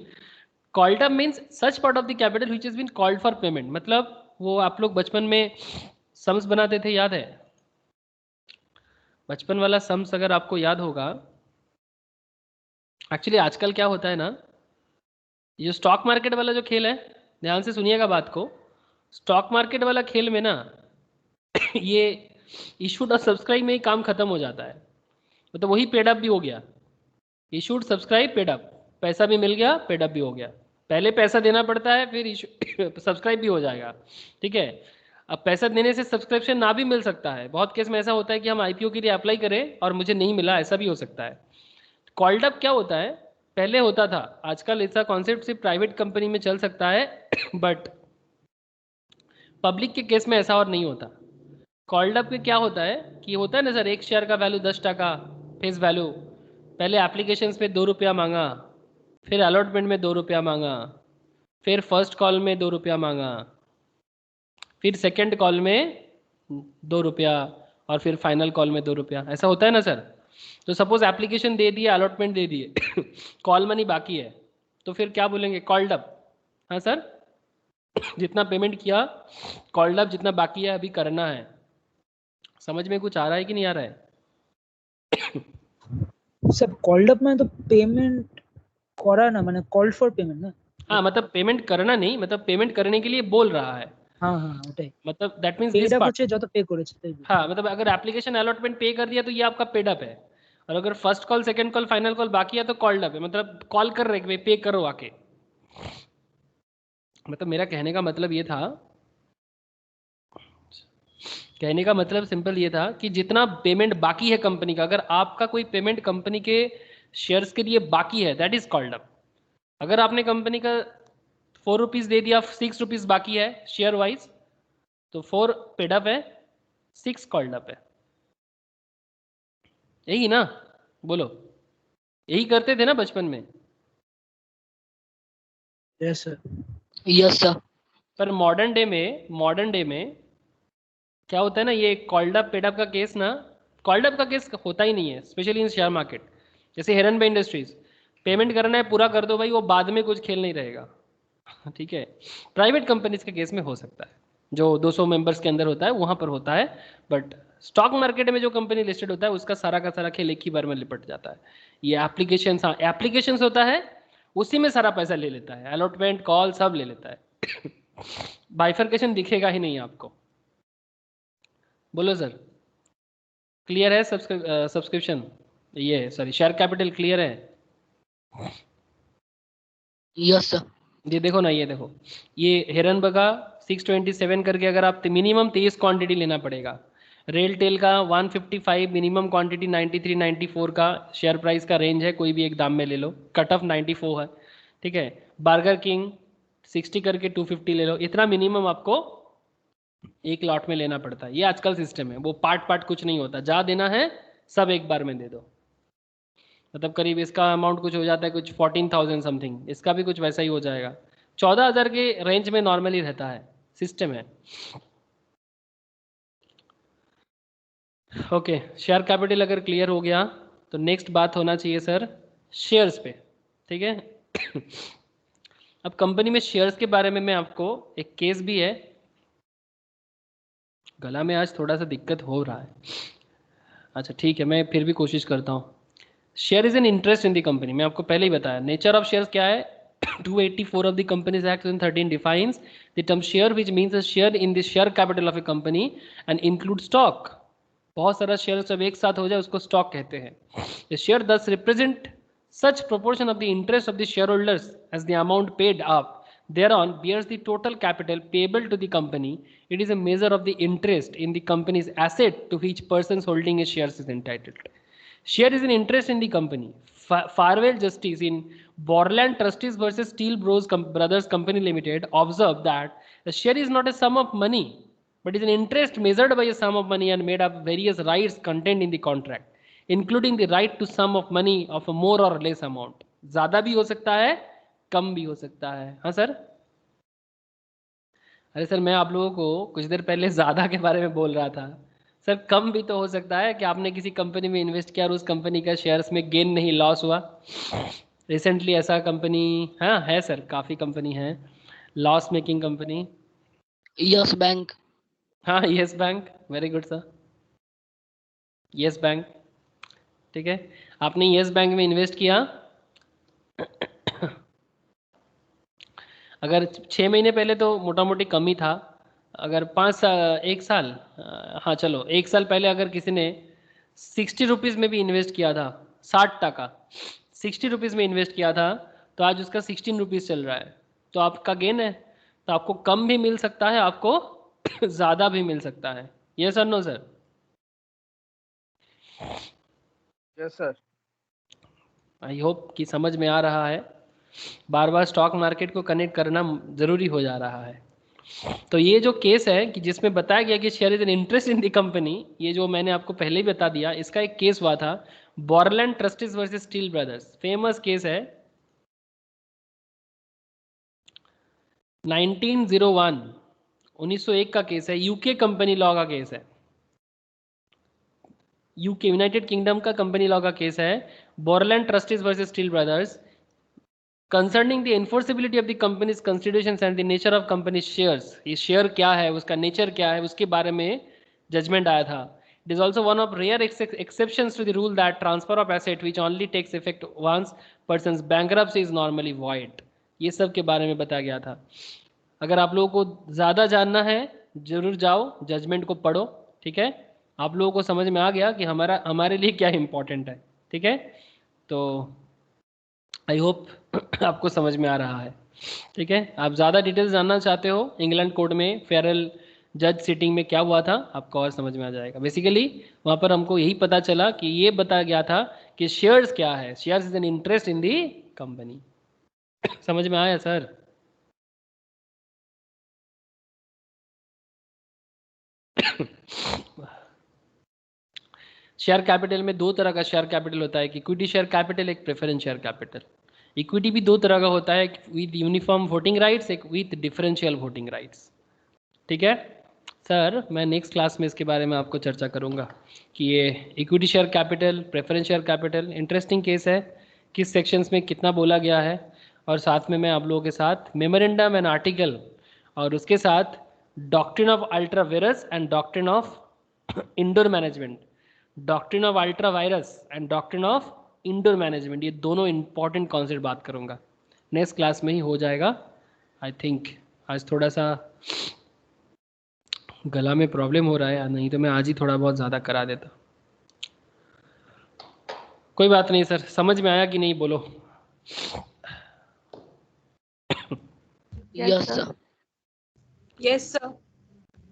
Speaker 1: called up means such part of the capital which has been called for payment. मतलब वो आप लोग बचपन में सम्स बनाते थे, याद है? बचपन वाला सम्स अगर आपको याद होगा, एक्चुअली आजकल क्या होता है ना, ये स्टॉक मार्केट वाला जो खेल है, ध्यान से सुनिएगा बात को, स्टॉक मार्केट वाला खेल में ना ये इशूड और सब्सक्राइब में ही काम खत्म हो जाता है. मतलब वही पेड अप भी हो गया, इशूड सब्सक्राइब पेड अप, पैसा भी मिल गया, पेड अप भी हो गया. पहले पैसा देना पड़ता है, फिर सब्सक्राइब भी हो जाएगा. ठीक है, अब पैसा देने से सब्सक्रिप्शन ना भी मिल सकता है. बहुत केस में ऐसा होता है कि हम आईपीओ के लिए अप्लाई करें और मुझे नहीं मिला, ऐसा भी हो सकता है. कॉल्ड अप क्या होता है? पहले होता था, आजकल ऐसा कॉन्सेप्ट सिर्फ प्राइवेट कंपनी में चल सकता है बट पब्लिक के केस में ऐसा और नहीं होता. कॉल्ड अप में क्या होता है कि होता है ना सर, एक शेयर का वैल्यू 10 टका फेस वैल्यू, पहले एप्लीकेशंस पे 2 रुपया मांगा, फिर अलॉटमेंट में 2 रुपया मांगा, फिर फर्स्ट कॉल में 2 रुपया मांगा, फिर सेकेंड कॉल में 2 रुपया और फिर फाइनल कॉल में 2 रुपया. ऐसा होता है ना सर? तो सपोज एप्लीकेशन दे दिए, अलॉटमेंट दे दिए, कॉल मनी बाकी है, तो फिर क्या बोलेंगे? Called up. हाँ सर, जितना पेमेंट किया कॉल्ड अप, जितना बाकी है अभी करना है. समझ में कुछ आ रहा है कि नहीं आ रहा है?
Speaker 7: सब कॉल्ड अप में तो पेमेंट करा ना, माने कॉल्ड फॉर पेमेंट ना.
Speaker 1: हाँ, मतलब पेमेंट करना नहीं, मतलब पेमेंट करने के लिए बोल रहा है.
Speaker 7: हाँ हाँ ওটাই,
Speaker 1: मतलब that means
Speaker 7: paid
Speaker 1: this
Speaker 7: up
Speaker 1: part.
Speaker 7: হচ্ছে যত পে করেছে তাই.
Speaker 1: हाँ, मतलब अगर एप्लीकेशन अलॉटमेंट पे कर दिया तो ये आपका पेड अप है, और अगर first call, second call, final call बाकी है तो कॉल्ड अप है. मतलब कॉल कर रहे कि पे करो आके. मतलब मेरा कहने का मतलब ये था, कहने का मतलब सिंपल ये था कि जितना पेमेंट बाकी है कंपनी का, अगर आपका कोई पेमेंट कंपनी के शेयर्स के लिए बाकी है, दैट इज कॉल्ड अप. अगर आपने कंपनी का 4 रुपीज़ दे दिया, 6 रुपीज़ बाकी है शेयर वाइज, तो 4 पेड अप है, 6 कॉल्ड अप है. यही ना? बोलो, यही करते थे ना बचपन में?
Speaker 7: Yes sir.
Speaker 4: Yes sir.
Speaker 1: पर मॉडर्न डे में क्या होता है ना, ये कॉल्ड अप पेड अप का केस ना, कॉल्ड अप का केस होता ही नहीं है, स्पेशली इन शेयर मार्केट. जैसे हिरन बाई इंडस्ट्रीज, पेमेंट करना है पूरा कर दो भाई, वो बाद में कुछ खेल नहीं रहेगा. ठीक है, प्राइवेट कंपनीज के केस में हो सकता है, जो 200 मेंबर्स के अंदर होता है वहां पर होता है, बट स्टॉक मार्केट में जो कंपनी लिस्टेड होता है उसका सारा का सारा खेल एक ही बार में लिपट जाता है. ये एप्लीकेशंस होता है, उसी में सारा पैसा ले लेता है, अलॉटमेंट कॉल सब ले लेता है. बाइफर्केशन दिखेगा ही नहीं आपको. बोलो सर, क्लियर है? सब्सक्रिप्शन, ये सॉरी शेयर कैपिटल क्लियर है?
Speaker 4: Yes sir.
Speaker 1: ये देखो ना, ये देखो, ये हिरन बगा 627 करके अगर आप मिनिमम 23 क्वांटिटी लेना पड़ेगा. रेल टेल का 155 मिनिमम क्वांटिटी, 93 94 का शेयर प्राइस का रेंज है, कोई भी एक दाम में ले लो, कट ऑफ 94 है. ठीक है, बर्गर किंग 60 करके 250 ले लो. इतना मिनिमम आपको एक लॉट में लेना पड़ता है. ये आजकल सिस्टम है, वो पार्ट कुछ नहीं होता, जा देना है सब एक बार में दे दो. मतलब करीब इसका अमाउंट कुछ हो जाता है कुछ 14,000 समथिंग, इसका भी कुछ वैसा ही हो जाएगा. 14,000 के रेंज में नॉर्मली रहता है, सिस्टम है. ओके, शेयर कैपिटल अगर क्लियर हो गया तो नेक्स्ट बात होना चाहिए सर शेयर्स पे. ठीक है, अब कंपनी में शेयर्स के बारे में मैं आपको एक केस भी है, गला में आज थोड़ा सा दिक्कत हो रहा है. अच्छा ठीक है, मैं फिर भी कोशिश करता हूँ. Share is an interest in the company, मैं आपको पहले ही बताया. नेचर ऑफ शेयर्स क्या है? 284 of the Companies Act 2013 defines the term share, which means a share in the share capital of a company and includes stock. बहुत सारा share सब एक साथ हो जाए उसको स्टॉक कहते हैं. The share thus represent such proportion of the interest of the shareholders as the amount paid up thereon bears the total capital payable to the company. It is a measure of the interest in the company's asset to which persons holding a shares is entitled. Share is an interest in the company. Farwell Justice in Borland Trustees versus Steel Brothers Company Limited observed that the share is not a sum of money, but is an interest measured by a sum of money and made up various rights contained in the contract, including the right to sum of money of a more or less amount. ज़्यादा भी हो सकता है, कम भी हो सकता है. हाँ सर. अरे सर मैं आप लोगों को कुछ देर पहले ज़्यादा के बारे में बोल रहा था. सर कम भी तो हो सकता है कि आपने किसी कंपनी में इन्वेस्ट किया और उस कंपनी का शेयर्स में गेन नहीं लॉस हुआ. रिसेंटली ऐसा कंपनी हाँ है सर, काफ़ी कंपनी है loss making company.
Speaker 4: Yes Bank.
Speaker 1: हाँ Yes Bank, very good sir. Yes Bank, ठीक है. आपने यस बैंक में इन्वेस्ट किया. अगर 6 महीने पहले तो मोटा मोटी कम ही था. अगर 1 साल, हाँ चलो 1 साल पहले अगर किसी ने 60 रुपीज़ में भी इन्वेस्ट किया था, 60 टका 60 रुपीज़ में इन्वेस्ट किया था, तो आज उसका 16 रुपीज़ चल रहा है. तो आपका गेन है. तो आपको कम भी मिल सकता है, आपको ज़्यादा भी मिल सकता है. यस और no sir.
Speaker 2: Yes sir.
Speaker 1: I hope कि समझ में आ रहा है. बार बार स्टॉक मार्केट को कनेक्ट करना ज़रूरी हो जा रहा है. तो ये जो केस है कि जिसमें बताया गया कि share is an interest in the company, ये जो मैंने आपको पहले ही बता दिया, इसका एक केस हुआ था Borland trustees versus Steel Brothers. Famous case है 1901, 1901 का केस है. यूके कंपनी लॉ का केस है. यूके यूनाइटेड किंगडम का कंपनी लॉ का केस है Borland trustees versus Steel Brothers concerning the enforceability of the companies considerations and the nature of company shares. ये share क्या है, उसका नेचर क्या है, उसके बारे में जजमेंट आया था. It is also one of rare exceptions to the rule that transfer of asset which only takes effect once persons bankruptcy is normally void. ये सब के बारे में बताया गया था. अगर आप लोगों को ज़्यादा जानना है जरूर जाओ जजमेंट को पढ़ो. ठीक है, आप लोगों को समझ में आ गया कि हमारे लिए क्या इंपॉर्टेंट है. ठीक है, तो आई होप आपको समझ में आ रहा है. ठीक है, आप ज़्यादा डिटेल्स जानना चाहते हो इंग्लैंड कोर्ट में फेडरल जज सिटिंग में क्या हुआ था, आपको और समझ में आ जाएगा. बेसिकली वहाँ पर हमको यही पता चला कि ये बताया गया था कि शेयर्स क्या है. Shares is an interest in the company. समझ में आया सर? शेयर कैपिटल में दो तरह का शेयर कैपिटल होता है, एक इक्विटी शेयर कैपिटल, एक प्रेफरेंस शेयर कैपिटल. इक्विटी भी दो तरह का होता है, विद यूनिफॉर्म वोटिंग राइट्स, एक विद डिफरेंशियल वोटिंग राइट्स. ठीक है सर, मैं नेक्स्ट क्लास में इसके बारे में आपको चर्चा करूंगा कि ये equity share capital, preference share capital interesting case है, किस सेक्शंस में कितना बोला गया है, और साथ में मैं आप लोगों के साथ मेमोरेंडम एंड आर्टिकल और उसके साथ doctrine of ultra vires and doctrine of indoor management, doctrine of ultra vires and doctrine of indoor management, ये दोनों इंपॉर्टेंट कॉन्सेप्ट बात करूंगा. नेक्स्ट क्लास में ही हो जाएगा आई थिंक. आज थोड़ा सा गला में प्रॉब्लम हो रहा है, नहीं तो मैं आज ही थोड़ा बहुत ज़्यादा करा देता. कोई बात नहीं सर, समझ में आया कि नहीं बोलो?
Speaker 4: Yes sir.
Speaker 6: Yes, sir.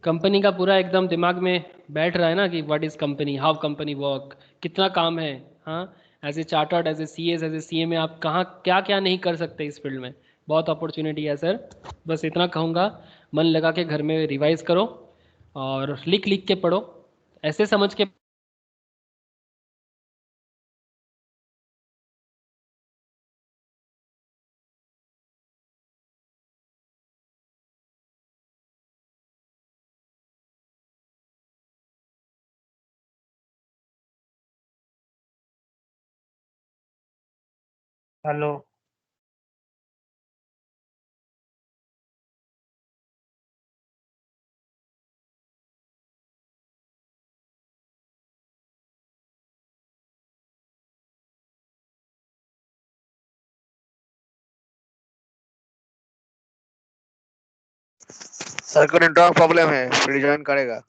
Speaker 1: Company का पूरा एकदम दिमाग में बैठ रहा है ना कि what is company, how company work, कितना काम है. हाँ, as a chartered, as a C S, as a C A में आप कहाँ क्या क्या नहीं कर सकते इस फील्ड में. बहुत अपॉर्चुनिटी है सर. बस इतना कहूँगा, मन लगा के घर में रिवाइज करो और लिख लिख के पढ़ो, ऐसे समझ के
Speaker 3: हेलो.
Speaker 2: सर को नेटवर्क प्रॉब्लम है, फिर ज्वाइन करेगा।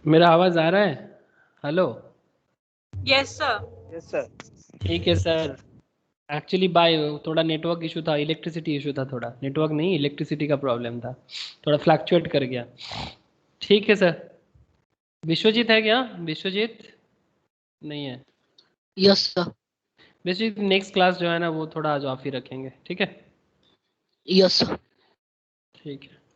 Speaker 1: मेरा आवाज आ रहा है? Hello.
Speaker 6: Yes, sir.
Speaker 2: Yes sir.
Speaker 1: ठीक है सर। एक्चुअली बाय थोड़ा नेटवर्क इशू था, इलेक्ट्रिसिटी इशू था, थोड़ा नेटवर्क नहीं इलेक्ट्रिसिटी का प्रॉब्लम था, थोड़ा फ्लक्चुएट कर गया। ठीक है सर। विश्वजीत है क्या? विश्वजीत नहीं है।
Speaker 4: Yes sir.
Speaker 1: Vishwajeet next class जो है ना वो थोड़ा आज ऑफ ही रखेंगे, ठीक है?
Speaker 4: Yes sir.
Speaker 1: ठीक है।